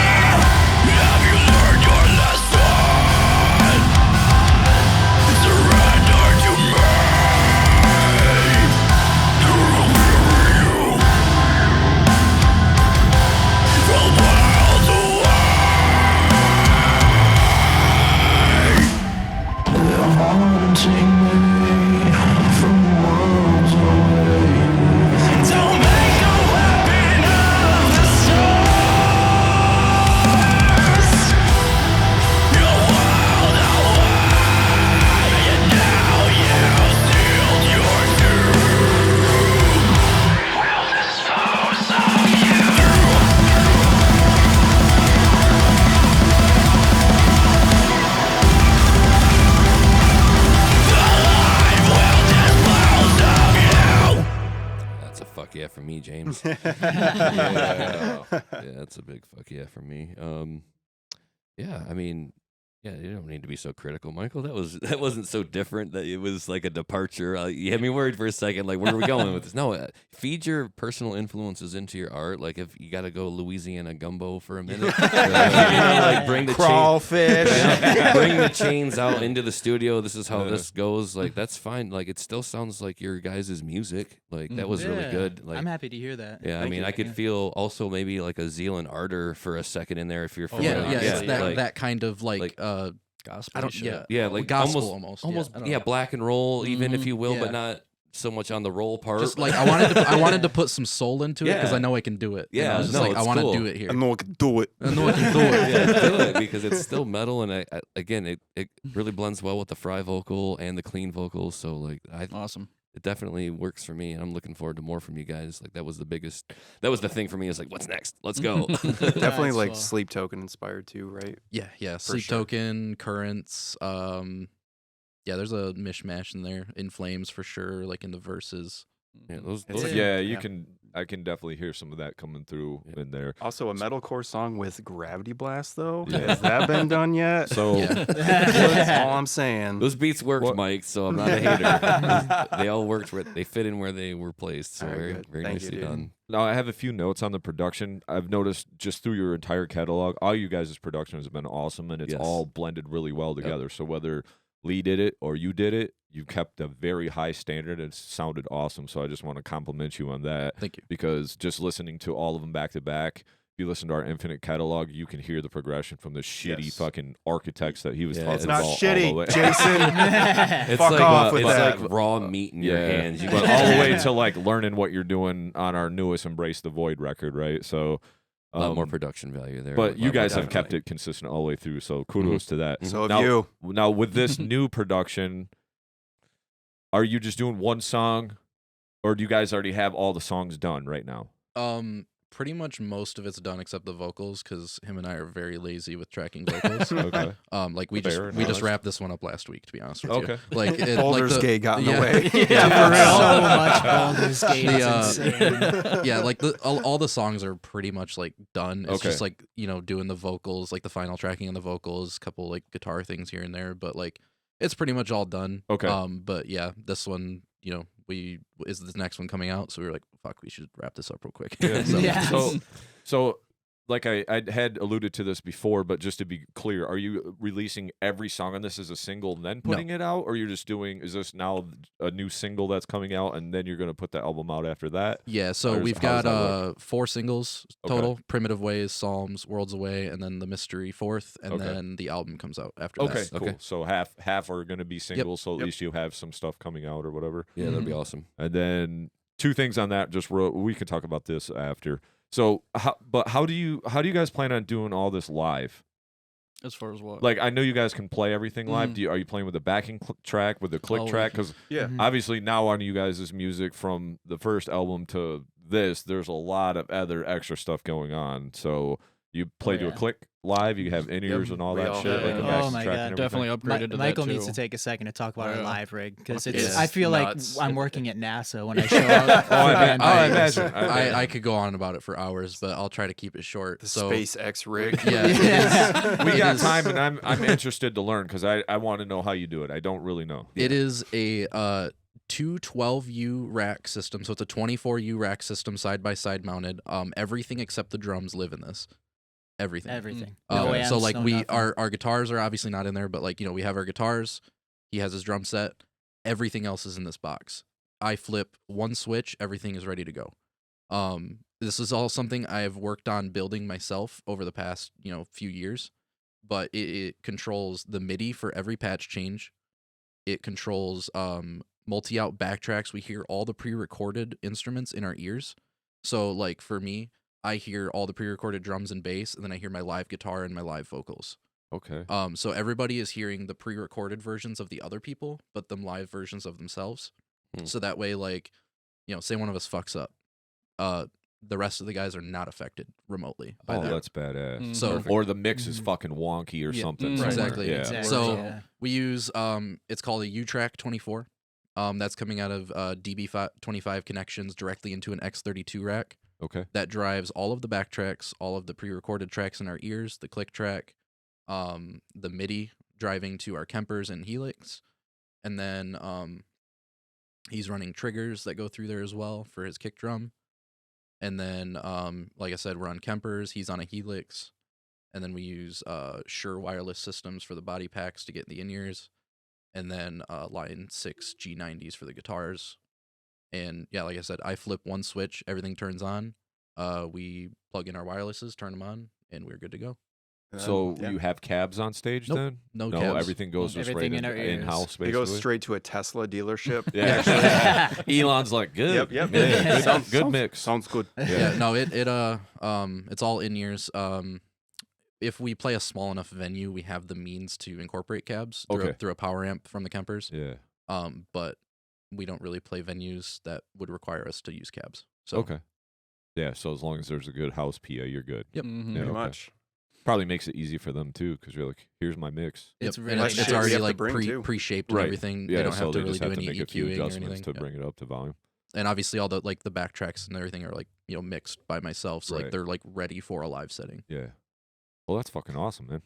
Have you learned your
songs.
Yeah, that's a big fuck yeah for me. Yeah, I mean, yeah, you don't need to be so critical, Michael. That wasn't so different that it was like a departure. You had me worried for a second. Like, where are we going with this? No, feed your personal influences into your art. Like, if you got to go Louisiana gumbo for a minute, like bring the
crawfish,
bring the chains out into the studio. This is how this goes. Like, that's fine. Like, it still sounds like your guys' music. Like, that was really good. Like,
I'm happy to hear that.
yeah, I mean, I could feel also maybe like a Zealand ardor for a second in there if you're familiar.
It's that
like,
that kind of like
Gospel.
I don't
shit.
yeah, like
gospel
almost
almost.
black and roll, even if you will,
Yeah.
but not so much on the roll part.
Just like I wanted to put some soul into it because I know I can do it. And
Yeah,
I was just
no,
like I
it's
want
cool.
to do it here.
I know I can do it.
I know I can do it.
Yeah, do it because it's still metal, and again, it really blends well with the fry vocal and the clean vocals. So like,
Awesome.
it definitely works for me, and I'm looking forward to more from you guys. Like that was the thing for me. Is like, what's next? Let's go.
Definitely
That's
like
cool.
Sleep Token inspired too, right?
Yeah. Sleep
sure.
Token, Currents. Yeah, there's a mishmash in there. In Flames for sure. Like in the verses.
Yeah, those
Yeah,
Yeah.
I can definitely hear some of that coming through in there.
Also, a metalcore song with Gravity Blast, though.
Yeah.
Has that been done yet?
So
Yeah.
That's all I'm saying.
Those beats worked,
What-
Mike. So I'm not a hater. They all worked. They fit in where they were placed. So
All right,
very,
good.
very
Thank you,
nicely
dude.
done.
now I have a few notes on the production. I've noticed just through your entire catalog, all you guys' production has been awesome, and it's
Yes.
all blended really well together. So whether Lee did it or you did it, you kept a very high standard and it sounded awesome. So I just want to compliment you on that.
Thank you.
Because just listening to all of them back to back, if you listen to our Infinite catalog, you can hear the progression from the shitty
Yes.
fucking architects that he was
Yeah,
talking
It's
about.
not
all the way.
shitty, Jason.
It's
Fuck
like
off with
it's
that.
like raw meat in your hands. You
but
got
all the way to like learning what you're doing on our newest Embrace the Void record, right? So
a lot more production value there.
But you guys have
Definitely.
kept it consistent all the way through, so kudos to that.
So have
now,
you.
Now with this new production, are you just doing one song, or do you guys already have all the songs done right now?
Pretty much most of it's done except the vocals because him and I are very lazy with tracking vocals.
Okay.
Like we
Fair,
just
honest.
wrapped this one up last week, to be honest with
Okay.
you. Like
Baldur's
like
Gate got in
yeah.
the way.
Yeah,
for real.
so much Baldur's Gate. It's
The,
insane.
yeah, like all the songs are pretty much like done. It's
Okay.
just like, doing the vocals, like the final tracking on the vocals, a couple like guitar things here and there, but like it's pretty much all done.
Okay.
But yeah, this one, is the next one coming out, so we were like, fuck, we should wrap this up real quick.
Yeah.
So-
Yeah.
So like I had alluded to this before, but just to be clear, are you releasing every song on this as a single and then putting it out, or you're just is this now a new single that's coming out and then you're going to put the album out after that?
Yeah, so
Or
we've
how does
got
that
4 singles
Okay.
total: Primitive Ways, Psalms, Worlds Away, and then the Mystery 4th, and
Okay.
then the album comes out after
Okay,
that.
cool.
Okay.
So half are going to be singles, so at
Yep.
least you have some stuff coming out or whatever.
Yeah, that'd be awesome.
And then 2 things on that. We can talk about this after. So, how do you guys plan on doing all this live?
As far as what?
Like, I know you guys can play everything live.
Mhm.
Are you playing with the backing track, with the click
Oh,
track? Because
Yeah.
Mhm.
obviously now on you guys' music from the first album to this, there's a lot of other extra stuff going on. So you play to a
yeah.
click live. You have in-ears
Yep.
and all
We
that
all
shit.
have
Like the
in-ears.
backing
Oh my
track
God.
and
Definitely
everything.
upgraded to
Michael
that
needs
too.
to take a second to talk about
Oh,
our
yeah.
live rig because
It's
I feel
nuts.
like I'm working at NASA when I show up.
Oh, I
for
bet-
band
I
gigs.
imagine.
I could go on about it for hours, but I'll try to keep it short.
The
So
SpaceX rig.
Yeah, it is.
We
It
got
is-
time, and I'm interested to learn because I want to know how you do it. I don't really know.
It is a 212U rack system, so it's a 24U rack system, side by side mounted. Everything except the drums live in this. Everything.
Everything.
Okay.
No
So,
So
amps,
like
no
we
nothing.
our guitars are obviously not in there, but like we have our guitars. He has his drum set. Everything else is in this box. I flip one switch, everything is ready to go. This is all something I've worked on building myself over the past few years, but it controls the MIDI for every patch change. It controls multi-out backtracks. We hear all the pre-recorded instruments in our ears. So like for me, I hear all the pre-recorded drums and bass, and then I hear my live guitar and my live vocals.
Okay.
So everybody is hearing the pre-recorded versions of the other people, but them live versions of themselves.
Hmm.
So that way, like, say one of us fucks up, the rest of the guys are not affected remotely by
Oh,
that.
that's badass.
Mhm.
So-
or the mix is fucking wonky or
Yeah,
something.
mm,
somewhere.
exactly.
Yeah.
Exactly.
So-
yeah.
We use it's called a U-Track 24. That's coming out of DB25 connections directly into an X32 rack
Okay.
that drives all of the backtracks, all of the pre-recorded tracks in our ears, the click track, the MIDI driving to our Kempers and Helix, and then he's running triggers that go through there as well for his kick drum. And then, like I said, we're on Kempers. He's on a Helix. And then we use Shure wireless systems for the body packs to get the in-ears. And then Line 6 G90s for the guitars. And yeah, like I said, I flip one switch, everything turns on. We plug in our wirelesses, turn them on, and we're good to go.
So you have cabs on stage
Nope.
then?
No
No,
cabs.
everything goes just
Everything
right
in our ears.
in-house, basically.
It goes straight to a Tesla dealership.
Yeah. Elon's like, good.
Yep.
Yeah,
Sounds-
good mix.
Sounds good.
Yeah, no, it's all in-ears. If we play a small enough venue, we have the means to incorporate cabs through a power amp from the Kempers.
Yeah.
But we don't really play venues that would require us to use cabs. So
Okay. Yeah, so as long as there's a good house PA, you're good.
Yep.
Yeah,
Pretty
okay.
much.
Probably makes it easy for them too, because you're like, here's my mix.
It's
Yep,
really
and
Less
it's
shit we
already
have to
like
bring, too.
pre-shaped and
Right.
everything.
Yeah,
they don't
so
have to
they
really
just
do
have to
any
make a few
EQing or
adjustments
anything.
to
Yeah.
bring it up to volume.
And obviously all the like the backtracks and everything are like, mixed by myself. So
Right.
like they're like ready for a live setting.
Yeah. Well, that's fucking awesome, man.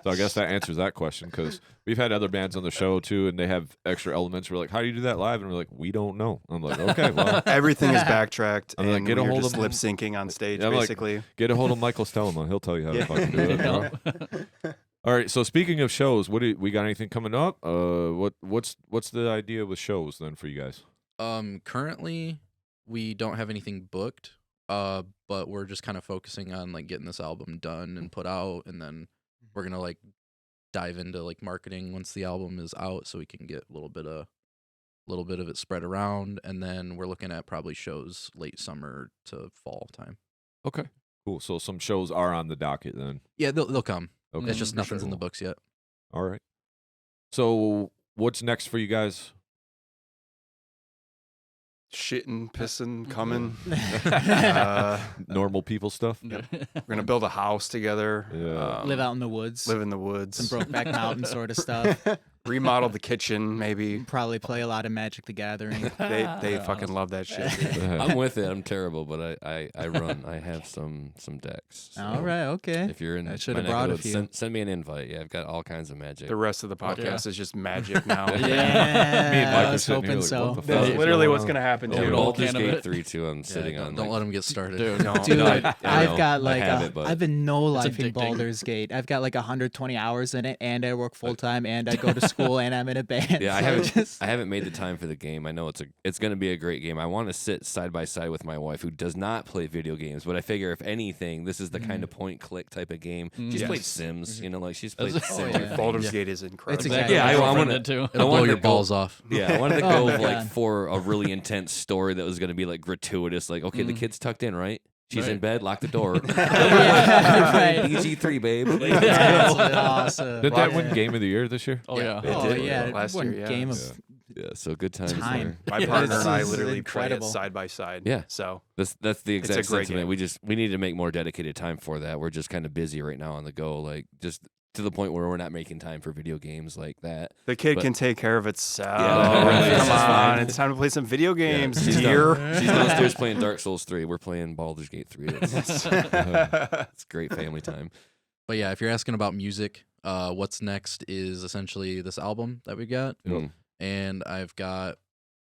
So I guess that answers that question, because we've had other bands on the show too, and they have extra elements. We're like, how do you do that live? And we're like, we don't know. I'm like, okay, well,
Everything is backtracked,
I'm like,
and
get a
we're
hold
just
of-
lip syncing on stage,
Yeah, I'm like,
basically.
get a hold of Michael Stellman. He'll tell you how to
Yeah.
fucking do it. Bro. All right. So speaking of shows, we got anything coming up? What's the idea with shows then for you guys?
Currently we don't have anything booked. But we're just kind of focusing on like getting this album done and put out, and then we're gonna like dive into like marketing once the album is out, so we can get a little bit of it spread around, and then we're looking at probably shows late summer to fall time.
Okay. Cool. So some shows are on the docket then.
Yeah, they'll come.
Okay.
It's just
for
nothing's in the
sure.
books yet.
All right. So what's next for you guys?
Shitting, pissing, coming.
Normal people stuff.
We're gonna build a house together.
Yeah.
Live out in the woods.
Live in the woods.
Some Brokeback Mountain sort of stuff.
Remodel the kitchen, maybe.
Probably play a lot of Magic the Gathering.
They fucking love that shit. dude.
I'm with it. I'm terrible, but I run. I have some decks. So
All right, okay.
If you're in,
I
my
should have
neck of
brought
the
a
woods,
few.
Send me an invite. Yeah, I've got all kinds of magic.
The rest of the podcast is just magic now.
Me and
Yeah,
Mike
I
are
was
sitting here
hoping
like,
so.
what the fuck
That's
is
literally
going
what's
on?
gonna happen
Yeah,
too.
Dude,
Baldur's
can of
Gate
it.
3 too. I'm sitting on.
Don't
like,
let them get started.
Dude,
No,
Dude,
no,
I've
know.
got
I
like
have it, but-
I've been no
It's
life in
addicting.
Baldur's Gate. I've got like 120 hours in it, and I work full time, and I go to school, and I'm in a band.
Yeah, I
so
haven't.
just-
I haven't made the time for the game. I know it's going to be a great game. I want to sit side by side with my wife, who does not play video games. But I figure, if anything, this is the kind of point click type of game. She's
Yes.
played Sims, like she's
That's-
played
oh,
Sims.
yeah.
Baldur's
Yeah.
Gate is incredible.
exactly
Yeah,
My
I
girlfriend
wanna-
did too.
It'll blow
wanted
your
to go-
balls off.
Yeah, I wanted to
Oh
go
my
like
God.
for a really intense story that was going to be like gratuitous. Like, okay, the kid's tucked in, right? She's in
Right.
bed. Lock the door.
Yeah, right.
PG-3, babe.
That's awesome.
Did that win Game of the Year this year?
Oh yeah.
It
Oh
did.
yeah,
Last
one
year, yeah.
game of
Yeah, so good times
time.
there.
My partner
this
and I
is
literally play it
incredible.
side by side.
Yeah.
So
That's the
It's a
exact
great
sentiment.
game.
We need to make more dedicated time for that. We're just kind of busy right now on the go, like just to the point where we're not making time for video games like that.
the kid
But-
can take care of itself.
Yeah, really, it's
Come
just
on,
fine.
it's time to play some video games,
she's
dear.
She's downstairs playing Dark Souls 3. We're playing Baldur's Gate 3. It's great family time.
But yeah, if you're asking about music, what's next is essentially this album that we got,
Mm.
and I've got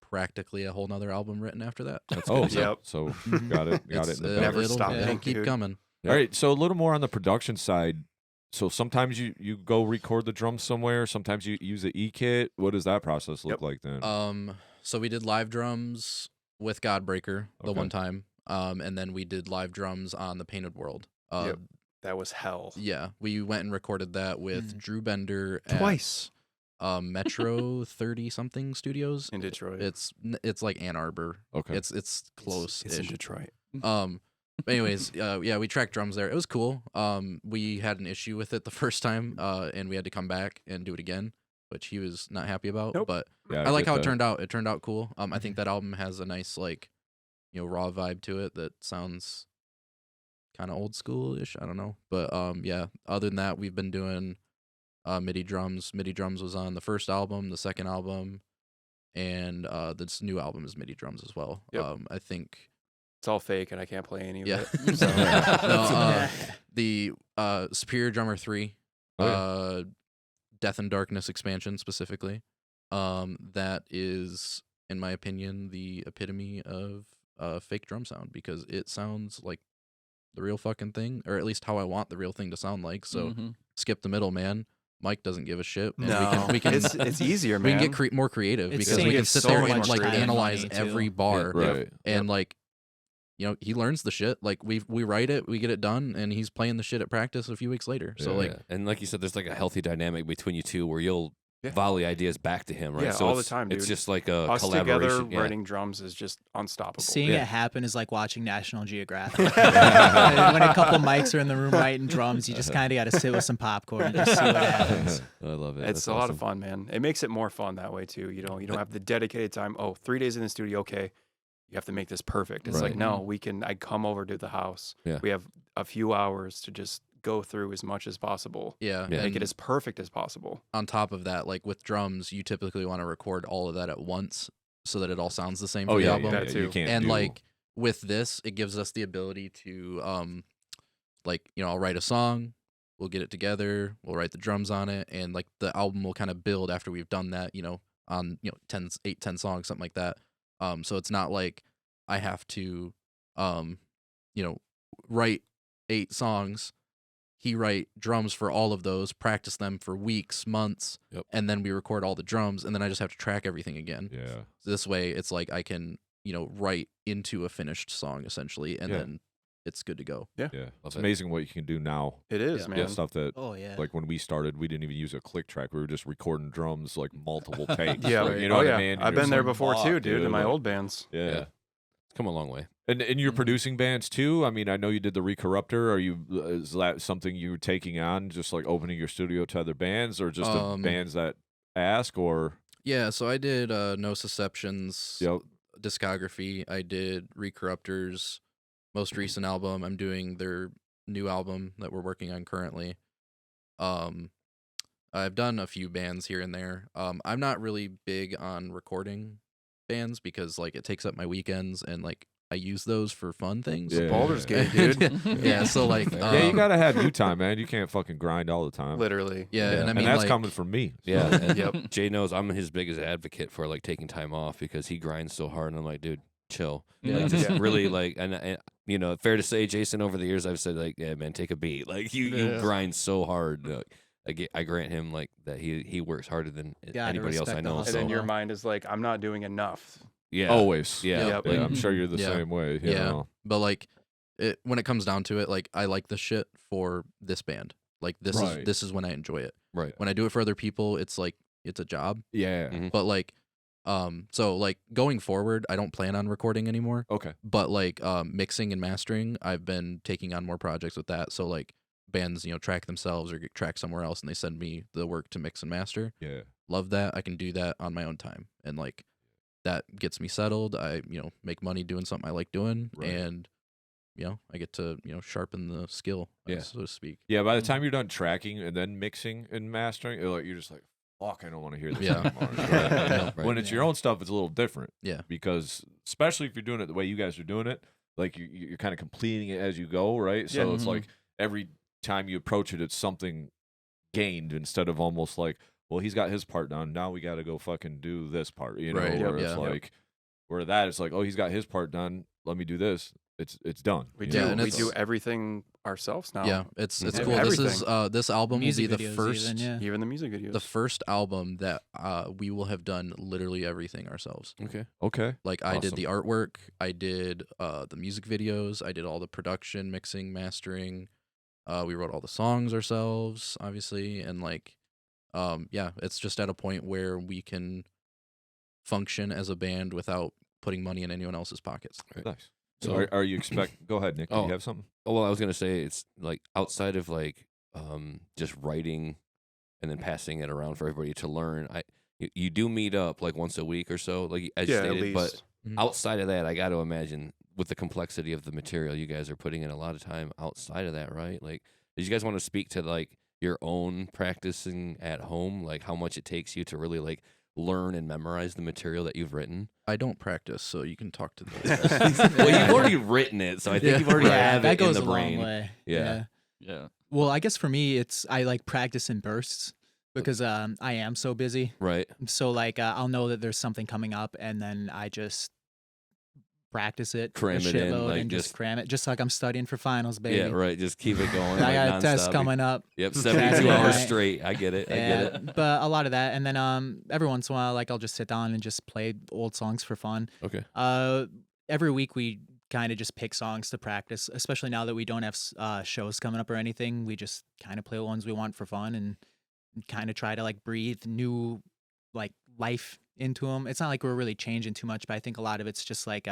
practically a whole nother album written after that.
That's
Oh,
good.
so,
Yep.
so got it. Got it. In the
It'll-
bag.
Never
it'll,
stop,
It'll
thank
keep
you.
coming.
All right, so a little more on the production side. So sometimes you go record the drums somewhere. Sometimes you use an E-kit. What does that process look
Yep.
like then?
So we did live drums with Godbreaker the
Okay.
one time, and then we did live drums on the Painted World.
Yep. That was hell.
Yeah, we went and recorded that with
Mm.
Drew Bender at
Twice
Metro 30 something Studios.
in Detroit.
It's like Ann Arbor.
Okay.
It's close.
It's in Detroit.
Anyways, yeah, we tracked drums there. It was cool. We had an issue with it the first time, and we had to come back and do it again, which he was not happy about.
Nope.
But
Yeah,
I like
get
how it
that.
turned out. It turned out cool. I think that album has a nice raw vibe to it that sounds kind of old school-ish. I don't know, but yeah. Other than that, we've been doing MIDI drums. MIDI drums was on the first album, the second album, and this new album is MIDI drums as well.
Yep.
I think
It's all fake, and I can't play any of
yeah.
it. So.
No, the Superior Drummer 3,
Oh,
Death and Darkness expansion specifically. That is, in my opinion, the epitome of fake drum sound, because it sounds like the real fucking thing, or at least how I want the real thing to sound like. So
Mhm.
skip the middle, man. Mike doesn't give a shit. And
No,
we can
it's easier,
we
man.
can get more creative,
It's
because
saving
we can
us
sit
so
there and
much
like
time and
analyze
money, too.
every bar.
Right.
And like, you know, he learns the shit. Like we write it, we get it done, and he's playing the shit at practice a few weeks later. So
Yeah.
like,
Yeah. And like you said, there's like a healthy dynamic between you two where you'll
Yeah.
volley ideas back to him, right?
Yeah,
so
all the
it's-
time,
It's
dude.
just like a
Us together
collaboration. Yeah.
writing drums is just unstoppable.
Seeing
Yeah.
it happen is like watching National Geographic. When a couple mics are in the room writing drums, you just kind of got to sit with some popcorn and just see what happens.
I love it.
It's
That's
a lot
awesome.
of fun, man. It makes it more fun that way too. You don't have the dedicated time. Oh, 3 days in the studio. Okay, you have to make this perfect. It's like,
Right.
no, I come over to the house.
Yeah.
We have a few hours to just go through as much as possible.
yeah,
Yeah.
Make
and
it as perfect as possible.
on top of that, like with drums, you typically want to record all of that at once so that it all sounds the same for
Oh
the
yeah,
album.
That
you
too.
can't.
And
do-
like with this, it gives us the ability to like, you know, I'll write a song, we'll get it together, we'll write the drums on it, and like the album will kind of build after we've done that, you know, on 10 songs, something like that. So it's not like I have to you know, write 8 songs, he write drums for all of those, practice them for weeks, months,
Yep.
and then we record all the drums, and then I just have to track everything again.
yeah.
This way, it's like I can, you know, write into a finished song essentially, and
Yeah.
then it's good to go.
Yeah,
Love
it's
it.
amazing what you can do now.
It is,
Yeah.
man.
Yeah, stuff that
Oh yeah.
like when we started, we didn't even use a click track. We were just recording drums like multiple takes.
Yeah,
like, you know
oh
what
yeah.
I mean?
I've
You're
been there
just like,
before
"Fuck,
too, dude. In my
like-
old bands.
Yeah.
Yeah. It's come a long way.
And you're producing bands too. I mean, I know you did the Recorruptor. Are you? Is that something you're taking on? Just like opening your studio to other bands, or just the bands that ask? Or
Yeah, so I did No Susceptions
Yep.
discography. I did Recorruptors most recent album. I'm doing their new album that we're working on currently. I've done a few bands here and there. I'm not really big on recording bands because like it takes up my weekends, and like I use those for fun things.
Yeah.
Baldur's Gate, dude.
Yeah, so like
yeah, you gotta have you time, man. You can't fucking grind all the time.
Literally.
yeah, and I
and
mean
that's
like,
coming from me.
Yeah. And
Yep.
Jay knows I'm his biggest advocate for like taking time off because he grinds so hard, and I'm like, dude, chill.
Yeah.
Like, just
Yeah.
really like, and you know, fair to say, Jason, over the years, I've said like, yeah, man, take a beat. Like you
Yeah.
grind so hard. I grant him like that he works harder than
Gotta
anybody else I
respect the
know.
And
hustle.
then
So
your mind is like, I'm not doing enough.
yeah,
Always.
yeah,
Yep.
like,
Yeah, I'm sure you're the
Yeah.
same way. You
Yeah.
know?
But like when it comes down to it, like I like this shit for this band. Like
Right.
this is when I enjoy it.
right.
When I do it for other people, it's like it's a job.
Yeah.
Mhm.
But like so like going forward, I don't plan on recording anymore.
Okay.
But like mixing and mastering, I've been taking on more projects with that. So like bands, you know, track themselves or get tracked somewhere else, and they send me the work to mix and master.
Yeah.
Love that. I can do that on my own time, and like that gets me settled. I, you know, make money doing something I like doing,
Right.
and you know, I get to, you know, sharpen the skill,
Yeah.
so to speak.
Yeah. By the time you're done tracking and then mixing and mastering, you're just like, fuck, I don't want to hear this
Yeah.
anymore.
Yeah.
Right.
When it's your own stuff, it's a little different.
Yeah.
Because especially if you're doing it the way you guys are doing it, like you're kind of completing it as you go, right? So
Yeah.
it's like every time you approach it, it's something gained instead of almost like, well, he's got his part done. Now we got to go fucking do this part, you know?
Right,
Where
yep,
it's
yeah.
like, where that it's like, oh, he's got his part done. Let me do this. It's done.
We
you
do.
Yeah,
know?
and
We
it's-
do everything ourselves now.
Yeah, it's
Mhm.
cool. This is
Everything.
this album
Music
will be the
videos
first
even, yeah.
Even the music videos.
the first album that we will have done literally everything ourselves.
Okay.
Okay.
Like I did
Awesome.
the artwork, I did the music videos, I did all the production, mixing, mastering. We wrote all the songs ourselves, obviously, and like yeah, it's just at a point where we can function as a band without putting money in anyone else's pockets.
Nice. So
So-
are you expect? Go ahead, Nick. Do
Oh.
you have something?
Oh, well, I was gonna say it's like outside of like just writing and then passing it around for everybody to learn. You do meet up like once a week or so, like as you
yeah, at
stated, but
least.
outside of that, I got to imagine with the complexity of the material, you guys are putting in a lot of time outside of that, right? Like, did you guys want to speak to like your own practicing at home, like how much it takes you to really like learn and memorize the material that you've written?
I don't practice, so you can talk to those guys.
Well, you've already written it, so I think
Yeah.
you've already have
that
it in
goes
the
a
brain.
long way.
Yeah.
Yeah.
Well, I guess for me, I like practice in bursts because I am so busy.
Right.
So like I'll know that there's something coming up, and then I just practice it,
Cram
a
it in,
shitload,
like,
and
just-
just cram it, just like I'm studying for finals, baby.
Yeah, right. Just keep it going.
I got
like,
a test
nonstop.
coming up.
Yep,
Saturday
72 hours
night.
straight. I get it. I
Yeah,
get it.
but a lot of that, and then every once in a while, like I'll just sit down and just play old songs for fun.
Okay.
Every week we kind of just pick songs to practice, especially now that we don't have shows coming up or anything. We just kind of play the ones we want for fun and kind of try to like breathe new like life into them. It's not like we're really changing too much, but I think a lot of it's just like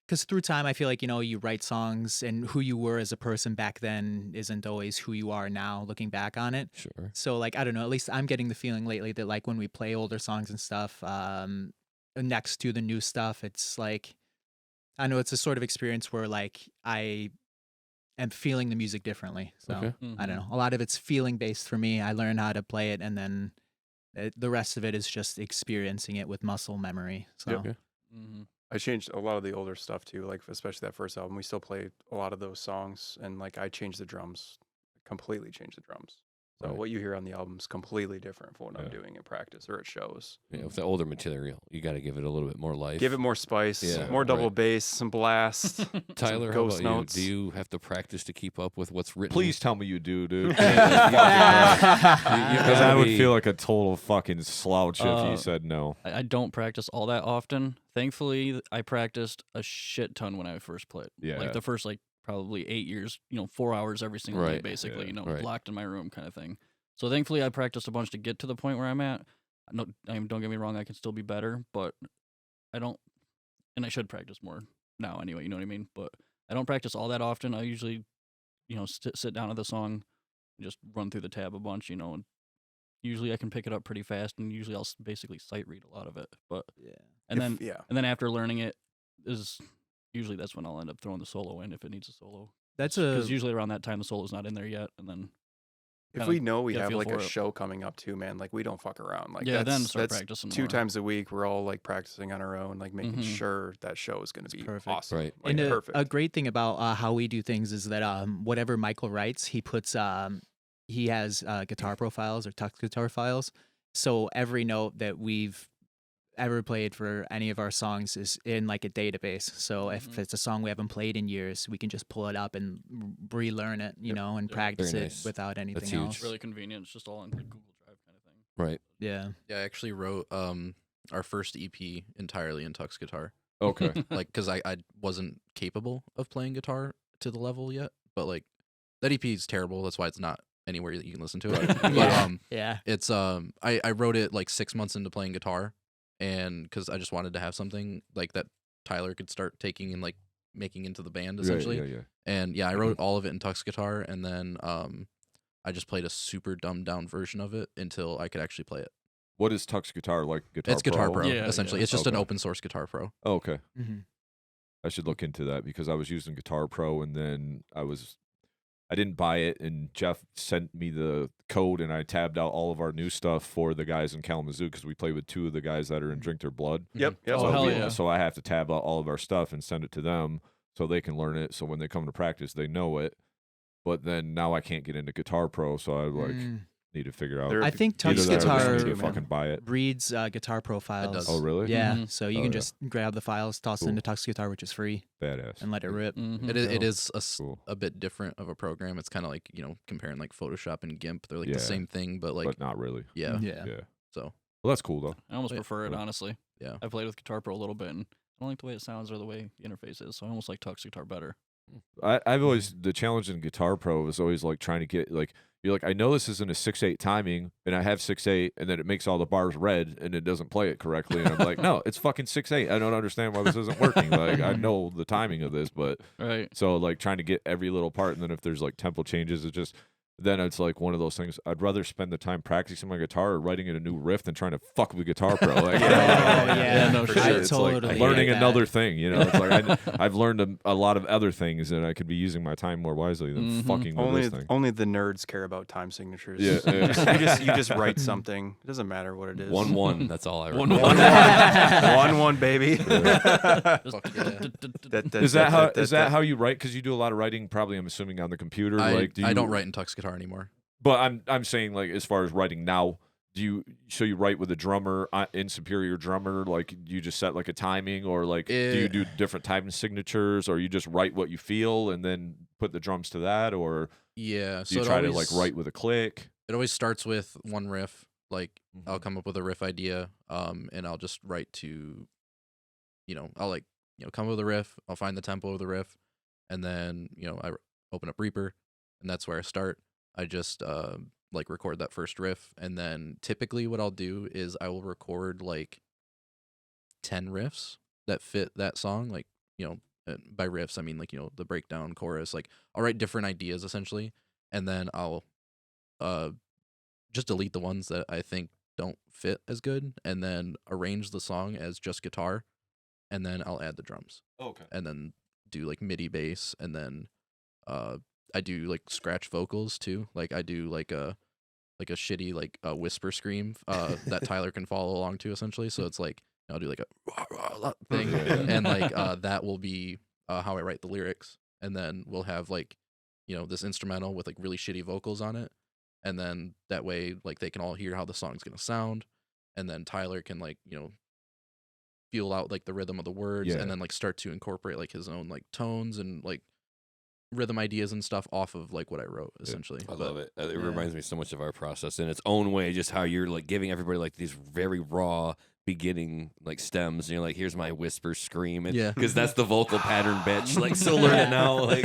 because through time I feel like you write songs and who you were as a person back then isn't always who you are now looking back on it.
Sure.
So like I don't know, at least I'm getting the feeling lately that like when we play older songs and stuff next to the new stuff, it's like I know it's a sort of experience where like I am feeling the music differently. So
Okay.
I don't know. A lot of it's feeling based for me. I learn how to play it, and then the rest of it is just experiencing it with muscle memory. So
Yep.
Okay.
Mm-hmm.
I changed a lot of the older stuff too, like especially that first album. We still play a lot of those songs, and like I changed the drums, completely changed the drums. So
Right.
what you hear on the album is completely different from what I'm
Yeah.
doing in practice or at shows.
Yeah, with the older material, you got to give it a little bit more life.
Give it more spice,
Yeah,
more double
right.
bass, some blast.
Tyler, how
ghost
about
notes.
you? Do you have to practice to keep up with what's written?
Please tell me you do, dude.
Yeah.
Because I would
be-
feel like a total fucking slouch if you
Uh,
said no.
I don't practice all that often. Thankfully, I practiced a shit ton when I first played.
Yeah.
Like the first probably 8 years, 4 hours every single day,
Right.
basically,
Yeah.
Right.
locked in my room kind of thing. So thankfully, I practiced a bunch to get to the point where I'm at. No, don't get me wrong, I can still be better, but I don't, and I should practice more now anyway, you know what I mean? But I don't practice all that often. I usually, sit down at the song and just run through the tab a bunch, and usually I can pick it up pretty fast, and usually I'll basically sight read a lot of it. But
yeah.
and
If-
then
yeah.
and then after learning it is usually that's when I'll end up throwing the solo in if it needs a solo.
That's
Because usually around that time the solo's not in there yet, and then
If
kinda
we know we
get a
have
feel
like
for
a
it.
show coming up too, man, like we don't fuck around. Like
yeah, then
that's,
start
that's
practicing
2
more.
times a week. We're all like practicing on our own, like making
Mhm.
sure that show is going to be
perfect.
awesome.
Right.
Like,
And
perfect.
a great thing about how we do things is that whatever Michael writes, he puts he has guitar profiles or Tux guitar files. So every note that we've ever played for any of our songs is in like a database. So if
Mhm.
it's a song we haven't played in years, we can just pull it up and relearn it, and
Yeah.
practice
Very
it
nice.
without anything
huge.
else.
It's really convenient. It's just all in the Google Drive kind of thing.
Right.
Yeah.
Yeah, I actually wrote our first EP entirely in Tux guitar.
Okay.
Like, because I wasn't capable of playing guitar to the level yet. But like, that EP is terrible. That's why it's not anywhere that you can listen to it. But
Yeah. Yeah.
it's I wrote it like 6 months into playing guitar, and because I just wanted to have something like that Tyler could start taking and like making into the band essentially.
Yeah.
And yeah, I wrote all of it in Tux guitar, and then I just played a super dumbed down version of it until I could actually play it.
What is Tux Guitar like? Guitar
It's Guitar Pro,
Yeah,
essentially.
yeah.
It's just an
Okay.
open source Guitar Pro.
Oh, okay.
hmm
I should look into that because I was using Guitar Pro and then I didn't buy it, and Jeff sent me the code and I tabbed out all of our new stuff for the guys in Kalamazoo because we play with 2 of the guys that are in Drink Their Blood.
Yep. Yep.
Oh,
so,
hell yeah.
so I have to tab out all of our stuff and send it to them so they can learn it. So when they come to practice, they know it. But then now I can't get into Guitar Pro, so I need to figure out.
They're-
I think
either
Tux
that or I
guitar
need to
man.
fucking buy it.
reads guitar profiles.
does.
Oh, really?
Yeah,
Mhm.
so you
Oh,
can
yeah.
just grab the files, toss it
Cool.
into Tux Guitar, which is free,
Badass.
and let it rip.
Mhm.
It is
Cool.
a bit different of a program. It's kind of like, comparing like Photoshop and GIMP. They're like
Yeah.
the same thing, but like,
But not really.
yeah.
Yeah.
Yeah.
So,
Well, that's cool though.
I almost
Yeah.
prefer it,
Cool.
honestly.
Yeah.
I played with Guitar Pro a little bit, and I don't like the way it sounds or the way the interface is, so I almost like Tux Guitar better.
I've always the challenge in Guitar Pro is always like trying to get like you're like I know this isn't a 6/8 timing and I have 6/8 and then it makes all the bars red and it doesn't play it correctly and I'm like no it's fucking 6/8 I don't understand why this isn't working like I know the timing of this but
Right.
so like trying to get every little part and then if there's like tempo changes it just then it's like one of those things. I'd rather spend the time practicing my guitar or writing in a new riff than trying to fuck with Guitar Pro. Like,
yeah,
no
I
shit.
It's
totally
like
get
learning
that.
another thing. It's like I've learned a lot of other things, and I could be using my time more wisely than fucking with this thing.
Only the nerds care about time signatures.
Yeah.
You just write something. It doesn't matter what it is.
1-1. That's all I wrote.
1-1, baby.
Fuck yeah.
Is that how you write? Because you do a lot of writing, probably. I'm assuming on the computer.
I
I
don't write in Tux guitar anymore.
But I'm saying, like, as far as writing now, you write with a drummer in Superior Drummer? Like, you just set like a timing, or like do you do different time signatures, or you just write what you feel and then put the drums to that, or
Yeah.
do you try to like write with a click?
It always starts with one riff. Like I'll come up with a riff idea, and I'll just write to, I'll come up with a riff. I'll find the tempo of the riff, and then I open up Reaper, and that's where I start. I just like record that first riff, and then typically what I'll do is I will record like 10 riffs that fit that song. Like by riffs I mean like the breakdown, chorus. Like I'll write different ideas essentially, and then I'll just delete the ones that I think don't fit as good, and then arrange the song as just guitar, and then I'll add the drums.
Okay.
And then do like MIDI bass, and then I do like scratch vocals too. Like I do like a shitty like a whisper scream that Tyler can follow along to essentially. So it's like I'll do like a thing, and like that will be how I write the lyrics, and then we'll have like this instrumental with like really shitty vocals on it, and then that way like they can all hear how the song's gonna sound, and then Tyler can like feel out like the rhythm of the words, and then like start to incorporate like his own like tones and like rhythm ideas and stuff off of like what I wrote essentially.
I love it. It reminds me so much of our process in its own way, just how you're like giving everybody like these very raw beginning like stems, and you're like, here's my whisper scream, and because that's the vocal pattern, bitch. Like, so learn it now. Like,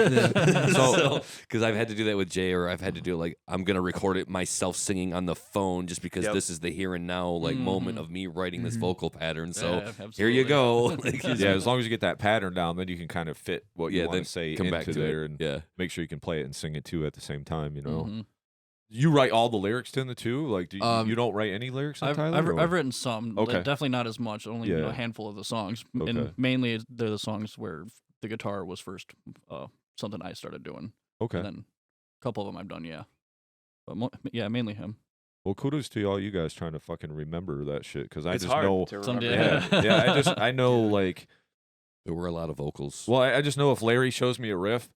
so because I've had to do that with Jay, or I've had to do like I'm gonna record it myself singing on the phone, just because this is the here and now like moment of me writing this vocal pattern. So here you go. Like,
as long as you get that pattern down, then you can kind of fit what you want to say
come
into
back to
there,
it.
and make sure you can play it and sing it too at the same time. You write all the lyrics in the two? Like, do you don't write any lyrics in Tyler?
I've written some.
Okay.
Definitely not as much. Only a handful of the songs, and mainly they're the songs where the guitar was first something I started doing.
Okay.
And then a couple of them I've done, but mainly him.
Well, kudos to all you guys trying to fucking remember that shit, because I
It's
just
hard
know.
to
Some
remember.
did.
I know like.
There were a lot of vocals.
Well, I just know if Larry shows me a riff,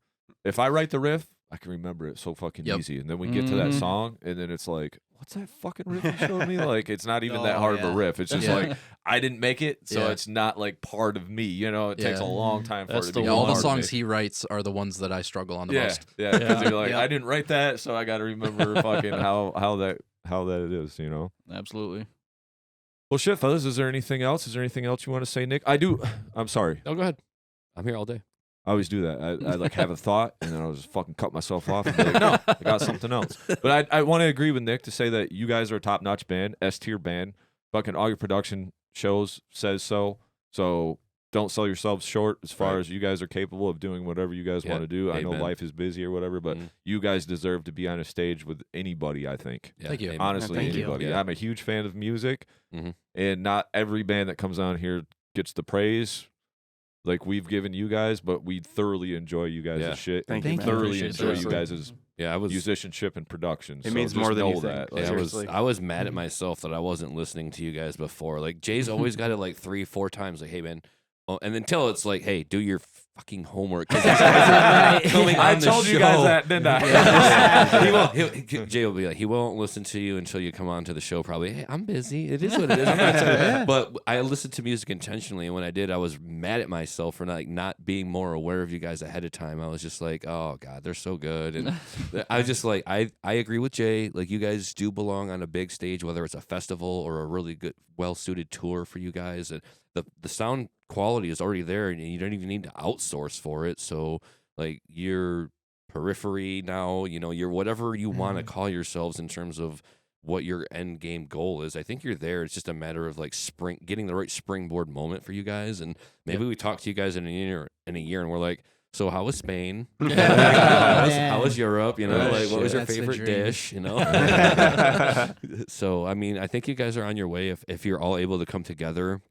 if I write the riff, I can remember it so fucking easy. And then we get to that song, and then it's like, what's that fucking riff you showed me? Like, it's not even that hard of a riff. It's just like, I didn't make it, so it's not like part of me. It takes a long time for it to be
all the
part of
songs
me.
he writes are the ones that I struggle on the most.
Yeah, because you're like, I didn't write that, so I got to remember fucking how that it is.
Absolutely.
Well, shit, fellas, is there anything else? Is there anything else you want to say, Nick? I'm sorry.
Oh, go ahead. I'm here all day.
I always do that. I like have a thought, and then I'll just fucking cut myself off and be like, no, I got something else. But I want to agree with Nick to say that you guys are a top-notch band, S-tier band. Fucking all your production shows says so. So don't sell yourselves short as far as you guys are capable of doing whatever you guys want to do. I know life is busy or whatever, but you guys deserve to be on a stage with anybody, I think.
Yeah,
Thank you.
amen.
Honestly,
Thank you.
anybody.
Yeah.
I'm a huge fan of music,
Mhm.
and not every band that comes on here gets the praise like we've given you guys, but we thoroughly enjoy you guys' shit.
Thank
and
you,
we
man.
thoroughly
Appreciate
enjoy
that.
you guys'
Yeah, I was
musicianship and production.
It
So
means
just
more than
know
you think.
that.
Like,
Like,
seriously.
I was mad at myself that I wasn't listening to you guys before. Like, Jay's always got it like 3-4 times. Like, hey man, and until it's like, hey, do your fucking homework.
I told you guys that, didn't I?
Jay will be like, he won't listen to you until you come on to the show. Probably, hey, I'm busy. It is what it is. I'm not telling you. But I listened to music intentionally, and when I did, I was mad at myself for not being more aware of you guys ahead of time. I was just like, oh god, they're so good, and I was just like, I agree with Jay. Like, you guys do belong on a big stage, whether it's a festival or a really good, well suited tour for you guys. And the sound quality is already there, and you don't even need to outsource for it. So like, your periphery now, you're whatever you want to call yourselves in terms of what your end game goal is. I think you're there. It's just a matter of like getting the right springboard moment for you guys. And maybe we talk to you guys in a year and we're like, so how was Spain?
Yeah.
How was Europe? You know,
Right.
like what was your
That's the
favorite
dream.
dish? You know. So I mean, I think you guys are on your way if you're all able to come together,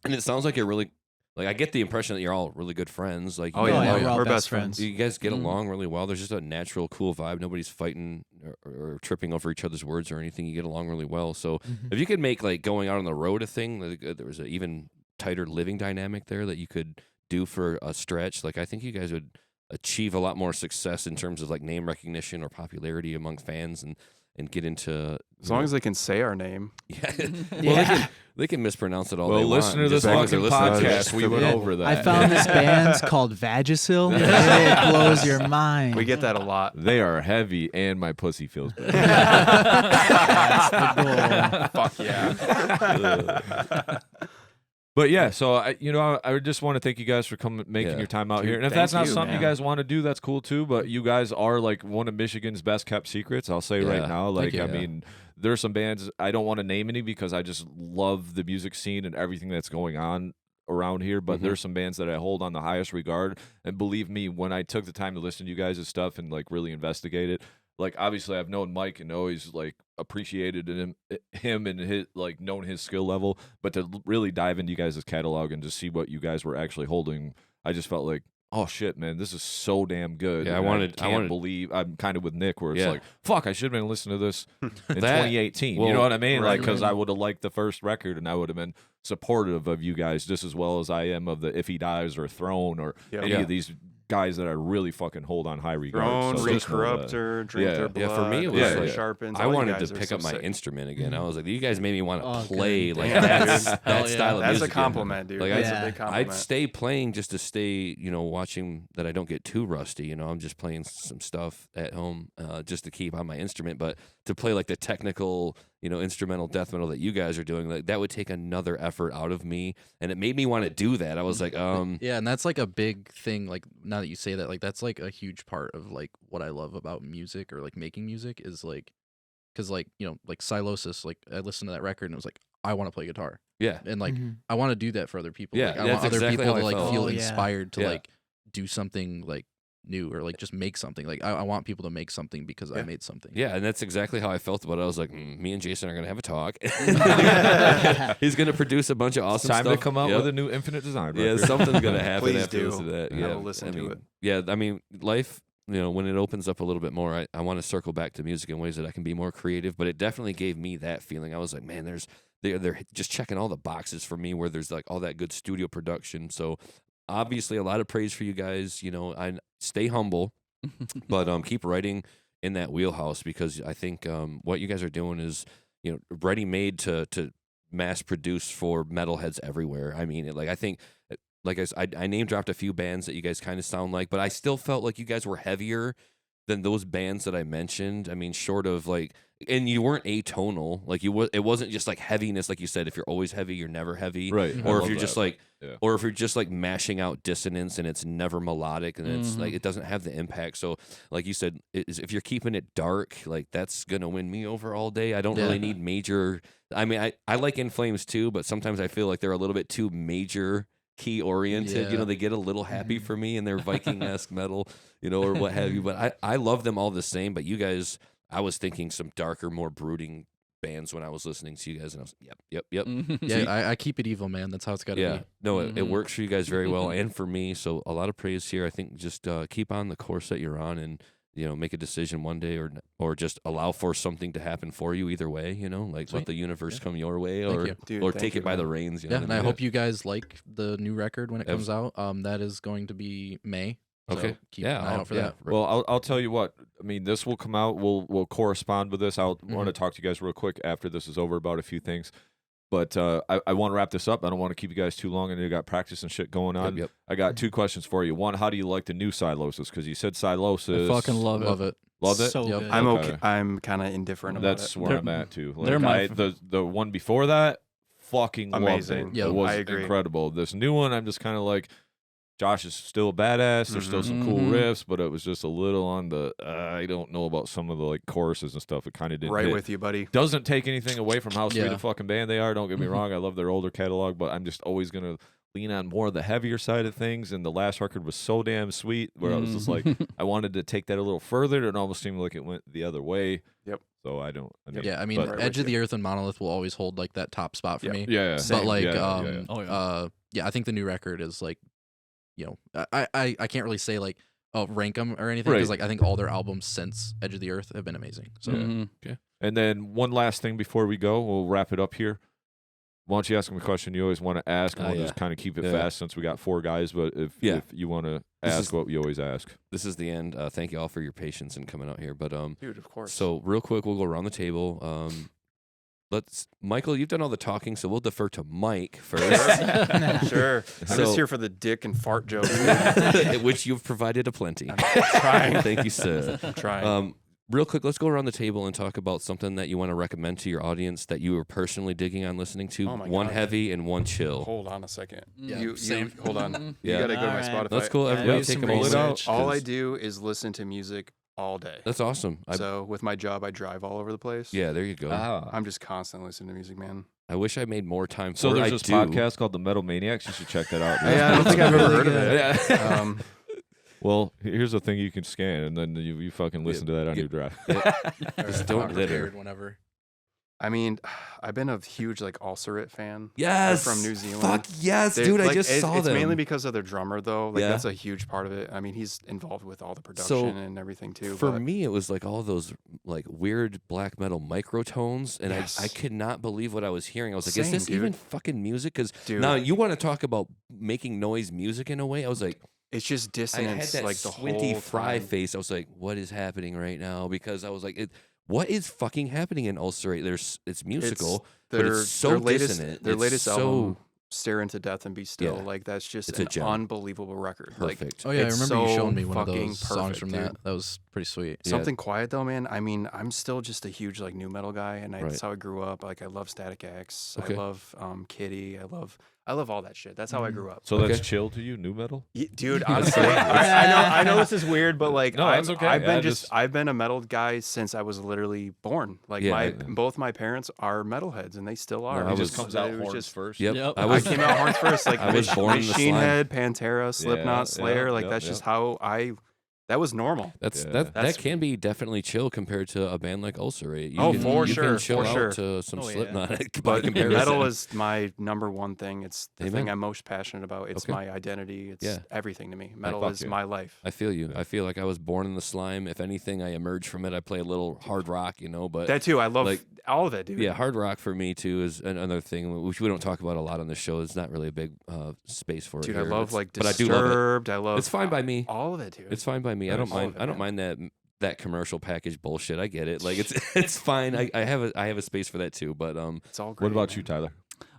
and it sounds like you're really like I get the impression that you're all really good friends. Like
Oh
you
yeah,
guys-
we're all
we're
best
best friends.
you guys get
Mm.
along really well. There's just a natural, cool vibe. Nobody's fighting or tripping over each other's words or anything. You get along really well. So
Mhm.
if you could make like going out on the road a thing, like, there was an even tighter living dynamic there that you could do for a stretch. Like I think you guys would achieve a lot more success in terms of like name recognition or popularity among fans and get into
As long as they can say our name.
yeah. Well,
Yeah.
they can mispronounce it all
Well,
they
listen
want.
to this
just as long as
fucking
they're listening to
podcast.
us.
We went
Yeah.
over that.
I found this band called Vagisil. It blows your mind.
We get that a lot.
They are heavy, and my pussy feels better.
That's the goal.
Fuck yeah.
But yeah, so I just want to thank you guys for making
Yeah.
your time out
Dude,
here. And if
thank
that's not
you,
something
man.
you guys want to do, that's cool too. But you guys are like one of Michigan's best kept secrets. I'll say right
Yeah.
now. Like,
you.
I
Yeah.
mean, there are some bands I don't want to name any because I just love the music scene and everything that's going on around here. But
Mhm.
there's some bands that I hold on the highest regard. And believe me, when I took the time to listen to you guys' stuff and like really investigate it, like obviously I've known Mike and always like appreciated him and his like known his skill level, but to really dive into you guys' catalog and just see what you guys were actually holding, I just felt like, oh shit, man, this is so damn good.
Yeah, I
And
wanted-
can't believe I'm kind of with Nick where it's
Yeah.
like, fuck, I should have been listening to this in
That-
2018. You
well,
know what I mean?
right,
Like, because
right.
I would have liked the first record and I would have been supportive of you guys just as well as I am of the If He Dies or Throne or
Yeah.
any
Yeah.
of these guys that I really fucking hold on high regard.
Throne,
So just know that.
Recorruptor, Drink
Yeah.
Their Blood.
Yeah, for me, it was
Iron
like-
Sharpens.
I
all you
wanted
guys
to
are
pick
so
up my
sick.
instrument again. I was like, you guys made me want to
Oh,
play
good.
like
Damn,
that,
dude.
that
Hell
style of
That's a
music again.
compliment, dude.
Like,
That's
Yeah.
a big compliment.
I'd stay playing just to stay, watching that I don't get too rusty. I'm just playing some stuff at home just to keep on my instrument. But to play like the technical, instrumental death metal that you guys are doing, like that would take another effort out of me, and it made me want to do that. I was like,
Yeah, and that's like a big thing. Like now that you say that, like that's like a huge part of like what I love about music or like making music is like, because like like Silosis, like I listened to that record and it was like I want to play guitar
yeah,
and like
Mhm.
I want to do that for other people.
Yeah,
like, I
that's
want other
exactly
people
how
to
I
like
felt.
feel
Oh, yeah.
inspired to
Yeah.
like do something like new or like just make something. Like I want people to make something because I
Yeah.
made something.
yeah, and that's exactly how I felt about it. I was like, me and Jason are gonna have a talk. He's gonna produce a bunch of
It's
awesome
time
stuff.
to come out
Yep.
with a new Infinite Design
Yeah,
record.
something's gonna happen
Please
after
do.
this or that.
I
Yeah,
will listen to it.
Yeah, I mean, life. When it opens up a little bit more, I want to circle back to music in ways that I can be more creative. But it definitely gave me that feeling. I was like, man, they're just checking all the boxes for me. Where there's like all that good studio production. So obviously, a lot of praise for you guys. I stay humble, but keep writing in that wheelhouse because I think what you guys are doing is ready made to mass produce for metalheads everywhere. I mean, I think. Like I name dropped a few bands that you guys kind of sound like, but I still felt like you guys were heavier than those bands that I mentioned. I mean, short of like, and you weren't atonal. Like it wasn't just like heaviness, like you said. If you're always heavy, you're never heavy.
Right. I
Or if
love
you're just
that.
like,
Yeah.
or if you're just like mashing out dissonance and it's never melodic and it's like
Mhm.
it doesn't have the impact. So, like you said, if you're keeping it dark, like that's gonna win me over all day. I don't
Yeah.
really need major. I mean, I like In Flames too, but sometimes I feel like they're a little bit too major key oriented.
Yeah.
They get a little happy for me in their Viking-esque metal, or what have you. But I love them all the same. But you guys, I was thinking some darker, more brooding bands when I was listening to you guys, and I was yep.
Yeah, I keep it evil, man. That's how it's got to
Yeah,
be.
no, it
Mhm.
works for you guys very well, and for me. So a lot of praise here. I think just keep on the course that you're on, and make a decision one day, or just allow for something to happen for you. Either way, like
Sweet.
let the universe
Yeah.
come your way,
Thank
or
you.
Dude,
or
thank
take
you,
it by
man.
the reins.
Yeah, and
what
I
mean?
hope you guys like the new record when it
Abs-
comes out. That is going to be May. So
Okay.
keep
Yeah,
an eye out for that.
Well, I'll tell you what. I mean, this will come out. We'll correspond with this. I'll
Mm-hmm.
want to talk to you guys real quick after this is over about a few things. But I want to wrap this up. I don't want to keep you guys too long. And you got practice and shit going on.
Yep.
I got two questions for you. One, how do you like the new Silosis? Because you said Silosis.
I fucking love it.
Love it.
Loved it.
So
Yep.
good.
I'm
Okay.
okay. I'm kind of indifferent about
That's
it.
where
They're-
I'm at too.
they're my
the one before that, fucking
Amazing.
loved it.
Yeah,
It was
I agree.
incredible. This new one, I'm just kind of like, Josh is still badass. There's still some cool
Mhm.
riffs, but it was just a little on the. I don't know about some of the like choruses and stuff. It kind of didn't
Right
hit.
with you, buddy.
Doesn't take anything away from how sweet
Yeah.
a fucking band they are. Don't get me wrong. I love their older catalog, but I'm just always gonna lean on more of the heavier side of things, and the last record was so damn sweet where I was just like, I wanted to take that a little further, and it almost seemed like it went the other way.
Yep.
So I mean,
Yeah, I mean,
but-
Edge of the Earth and Monolith will always hold like that top spot for me.
yeah.
But like,
yeah.
yeah, I think the new record is like, I can't really say like, rank them or anything because
Right.
like I think all their albums since Edge of the Earth have been amazing. So
Mhm.
And then one last thing before we go, we'll wrap it up here. Why don't you ask them a question you always want to ask, and we'll
yeah.
just kind of keep it
Yeah.
fast since we got 4 guys. But if you want to
This
ask
is-
what you always ask.
This is the end. Thank you all for your patience in coming out here. But
Dude, of course.
so real quick, we'll go around the table. Michael, you've done all the talking, so we'll defer to Mike first,
Sure. I'm
So-
just here for the dick and fart jokes.
which you've provided a plenty.
I'm trying.
Thank you, sir.
I'm trying.
Real quick, let's go around the table and talk about something that you want to recommend to your audience that you were personally digging on listening to.
Oh my
one
God.
heavy and one chill.
Hold on a second.
Yeah,
you
same.
hold on.
Yeah.
You gotta go to my
All right.
Spotify.
Let's go.
Yeah,
Everybody
do
take
some
a moment.
research.
All I
'cause-
do is listen to music all day.
That's awesome.
So with my job, I drive all over the place.
Yeah, there you go.
I'm just constantly listening to music, man.
I wish I made more time for
So
it.
there's
I
this
do.
podcast called the Metal Maniacs. You should check that out.
Yeah, I don't think I've ever heard of
Really
it.
Yeah.
Um,
Well, here's a thing you can scan, and then you fucking listen to that on your drive.
Just don't
I'm
litter.
prepared whenever.
I mean, I've been a huge like Ulcerate fan.
Yes.
They're from New Zealand.
Fuck yes,
They-
dude. I
like,
just saw
it's
them.
mainly because of their drummer, though. Like
Yeah.
that's a huge part of it. I mean, he's involved with all the production
So,
and everything too.
For
but
me, it was like all those like weird black metal microtones, and
Yes.
I could not believe what I was hearing. I was like, is
Same,
this even
dude.
fucking music? Because
dude,
now you want to talk about making noise music in a way. I was like,
it's just
I had
dissonance,
that
like the
squinty
whole
fry
time.
face. I was like, what is happening right now? Because I was like, what is fucking happening in Ulcerate? It's musical, but it's so
their latest,
dissonant.
Their
It's
latest
so
album, Stare Into Death and Be Still.
Yeah.
Like that's just
It's a
an
gem.
unbelievable record.
perfect.
Oh yeah, I
It's
remember you
so
showing me one of
fucking
those songs
perfect,
from
dude.
that. That was pretty sweet.
Yeah.
Something quiet though, man. I mean, I'm still just a huge like new metal guy, and
Right.
that's how I grew up. Like I love Static X.
Okay.
I love Kitty. I love all that shit. That's how I grew up.
So that's
Okay.
chill to you, new metal?
Dude, honestly, I know this is weird, but like,
No, that's okay.
I've
Yeah,
been
just-
I've been a metal guy since I was literally born. Like
Yeah.
both my parents are metalheads, and they still are.
No,
It
I
He
was-
just comes
it
out
was
horns
just-
first.
Yep.
Yep.
I came out horns first, like
I was born in the
Machine
slime.
Head, Pantera, Slipknot,
yeah,
Slayer. Like
yep,
that's
yep.
just how that was normal.
That's
Yeah.
that
That's-
can be definitely chill compared to a band like Ulcerate. You
Oh,
can,
for
you
sure,
can chill
for
out
sure.
to some
Oh, yeah.
Slipknot. by
But
comparison.
metal is my number one thing. It's the
Amen.
thing I'm most passionate about. It's
Okay.
my identity. It's
Yeah.
everything to me. Metal
fuck
is
yeah.
my life.
I feel you.
Yeah.
I feel like I was born in the slime. If anything, I emerge from it. I play a little hard rock, but
That too. I love
like-
all of it, dude.
yeah, hard rock for me too is another thing which we don't talk about a lot on the show. It's not really a big space for
Dude,
it.
I
here.
love
It's-
like
but I do love it.
Disturbed. I love
It's fine by me.
all of it, dude.
It's fine by me. I don't
All
mind.
of it,
I don't
man.
mind that commercial package bullshit. I get it. Like it's fine. I have a space for that too. But
It's all great.
What about
man.
you, Tyler?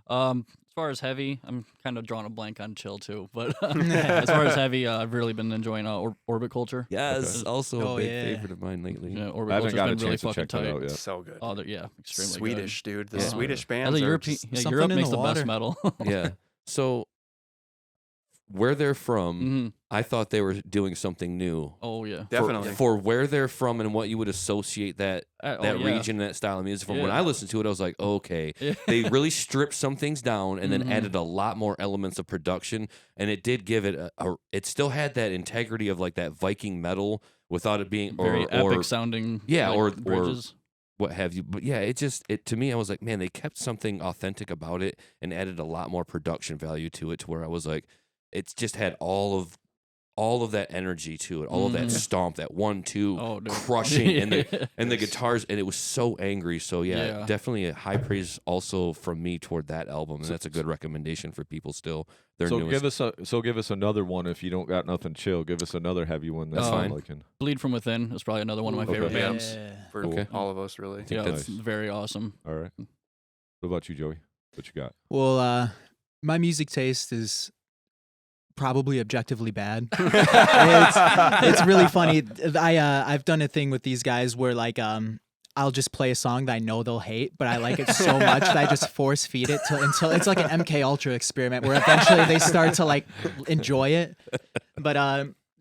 As far as heavy, I'm kind of drawing a blank on chill too. But as far as heavy, I've really been enjoying Orbit Culture.
yes, also
Oh,
a big
yeah.
favorite of mine lately.
Yeah,
I
Orbit
haven't
Culture's
got a
been really
chance to
fucking
check that
tight.
out yet.
So good.
Oh, yeah, extremely
Swedish, dude. The
Yeah.
Swedish
good.
bands
As a
are
European,
just-
yeah,
something
Europe
in
makes
the
the best
water.
metal.
Yeah. So where they're from,
Mhm.
I thought they were doing something new.
Oh yeah.
definitely.
For where they're from and what you would associate that
Yeah.
region and that style of music from. When
Yeah.
I listened to it, I was like, okay.
Yeah.
They really stripped some things down and then
Mhm.
added a lot more elements of production, and it did give it it still had that integrity of like that Viking metal without it being
Very
or
epic sounding.
yeah,
like,
or
bridges.
what have you. But yeah, it to me, I was like, man, they kept something authentic about it and added a lot more production value to it, to where I was like, it's just had all of that energy to it, all of that
Mhm.
stomp, that 1-2
Oh, dude.
crushing, and the
Yeah.
and the guitars, and it was so angry. So yeah,
Yeah.
definitely a high praise also from me toward that album, and that's a good recommendation for people still. Their
So
newest.
give us another one if you don't got nothing chill. Give us another heavy one.
That's
I'm
fine.
liking.
Bleed from Within is probably another one of my
Okay.
favorite
Yeah.
bands.
for
Okay.
all of us, really.
think
Yeah,
that's-
it's very awesome.
All right. What about you, Joey? What you got?
Well, my music taste is probably objectively bad. It's really funny. I've done a thing with these guys where like I'll just play a song that I know they'll hate, but I like it so much that I just force feed it until it's like an MK Ultra experiment where eventually they start to like enjoy it. But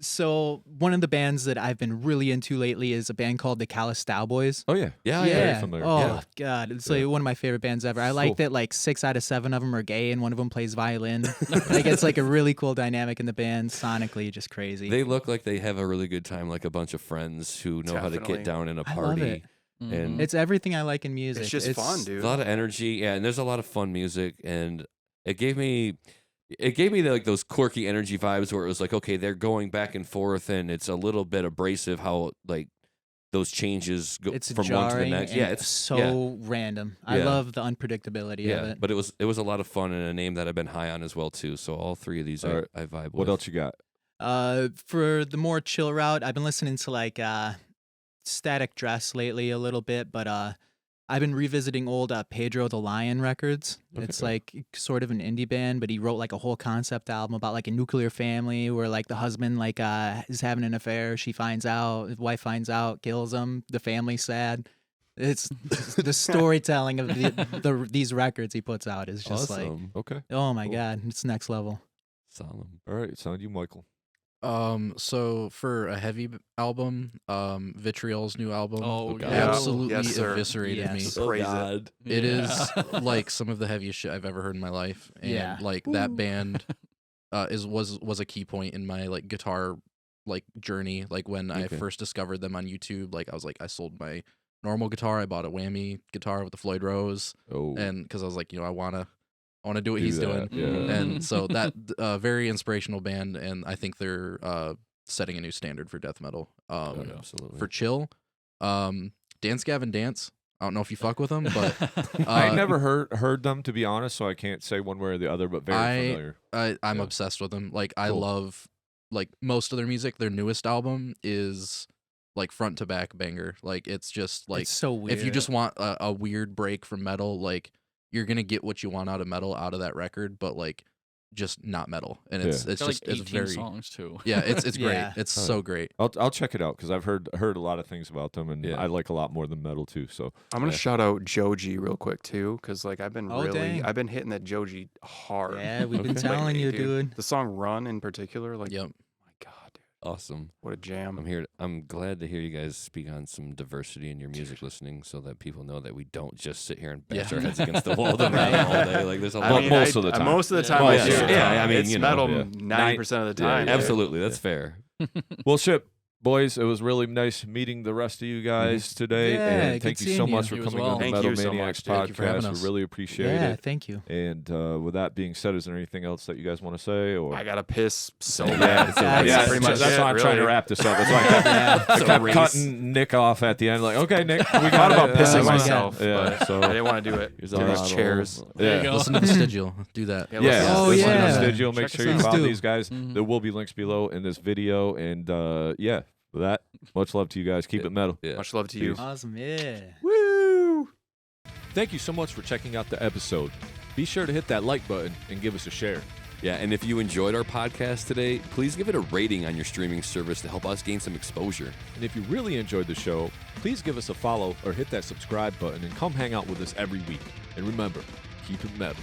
So one of the bands that I've been really into lately is a band called the Callous Cowboys.
Oh yeah.
Yeah,
Very familiar.
Oh
Yeah.
God, it's
Yeah.
like one of my favorite bands ever. I
Cool.
like that like 6 out of 7 of them are gay and one of them plays violin. Like it's like a really cool dynamic in the band. Sonically, just crazy.
They look like they have a really good time, like a bunch of friends who know how to
Definitely.
get down in a
I love
party.
it.
And
It's everything I like in music.
It's just fun, dude.
a lot of energy, yeah, and there's a lot of fun music, and it gave me like those quirky energy vibes where it was like, okay, they're going back and forth, and it's a little bit abrasive how like those changes go
It's
from one to the
jarring
next.
and
Yeah, it's
so random. I
Yeah.
love the unpredictability of it.
but it was a lot of fun and a name that I've been high on as well too. So all three of these
All right.
I vibe with.
What else you got?
For the more chill route, I've been listening to like Static Dress lately a little bit, but I've been revisiting old Pedro the Lion records. It's like sort of an indie band, but he wrote like a whole concept album about like a nuclear family where like the husband like is having an affair. She finds out, his wife finds out, kills him. The family's sad. It's the storytelling of these records he puts out is just like,
Awesome.
Okay.
oh my
Cool.
God, it's next level.
Solemn.
All right. It's on you, Michael.
So for a heavy album, Vitriol's new album
Oh,
God.
absolutely
Yes, sir.
eviscerated me.
Yes.
Praise it.
God.
It is like some of the heaviest shit I've ever heard in my life, and
Yeah.
like that band was a key point in my like guitar like journey. Like when I
Okay.
first discovered them on YouTube, like I was like I sold my normal guitar, I bought a whammy guitar with the Floyd Rose,
Oh.
and because I was like, I want to do what
Do
he's
that,
doing.
yeah.
And so that very inspirational band, and I think they're setting a new standard for death metal.
Absolutely.
For chill, Dance Gavin Dance. I don't know if you fuck with them, but
I never heard them, to be honest, so I can't say one way or the other, but very familiar.
I'm
Yeah.
obsessed with them. Like I
Cool.
love like most of their music. Their newest album is like front to back banger. Like it's just like
it's so weird.
if you just want a weird break from metal, like you're gonna get what you want out of metal out of that record, but like just not metal. And it's
Got,
just
like
it's
18
very
songs too.
yeah, it's great.
Yeah.
It's
Oh,
so great.
I'll check it out because I've heard a lot of things about them, and
Yeah.
I like a lot more than metal too. So
I'm gonna
Yeah.
shout out Joji real quick too, because like I've been
Oh, dang.
I've been hitting that Joji hard.
Yeah, we've been
Okay.
telling you,
lately,
dude.
The song "Run" in particular, like,
Yep.
my God, dude,
Awesome.
what a jam!
I'm glad to hear you guys speak on some diversity in your music listening, so that people know that we don't just sit here and bash
Yeah.
our heads against the wall all day. Like there's a
Well,
lot.
most of the time.
Most of the
Yeah.
time,
Well,
I
yeah.
do.
Yeah, I mean,
it's
you know,
metal
yeah.
90% of the
Yeah,
time.
yeah.
dude.
Absolutely, that's fair.
Well, Ship, boys, it was really nice meeting the rest of you guys today,
Yeah,
and
good
thank you
seeing
so
you.
much for
You as
coming
well.
on the
Thank
Metal
you so
Maniacs
much.
Thank you for having
podcast.
us.
We really appreciate
Yeah,
it.
thank you.
And with that being said, is there anything else that you guys want to say? Or
I gotta piss so
Yeah,
bad.
that's
pretty much
that's
it,
why I'm trying to
really.
wrap this up. That's why I
It's a
kept
race.
cutting Nick off at the end. Like, okay, Nick, we
I
got
thought about
it.
pissing
my God.
myself,
Yeah,
but
so
I didn't want to do it.
Here's
Dude,
a
these
lot of-
chairs.
There you
yeah.
go.
Listen to Vestigial. Do that.
Yeah,
Yeah,
listen.
Oh,
listen
yeah.
to Vestigial. Make
Check
sure
us
you
out.
follow
Do.
these guys.
Mhm.
There will be links below in this video. And yeah, with that, much love to you guys. Keep
Yeah.
it metal.
Yeah.
Much love to you.
Peace.
Awesome, yeah.
Woo! Thank you so much for checking out the episode. Be sure to hit that like button and give us a share.
Yeah, and if you enjoyed our podcast today, please give it a rating on your streaming service to help us gain some exposure.
And if you really enjoyed the show, please give us a follow or hit that subscribe button and come hang out with us every week. And remember, keep it metal.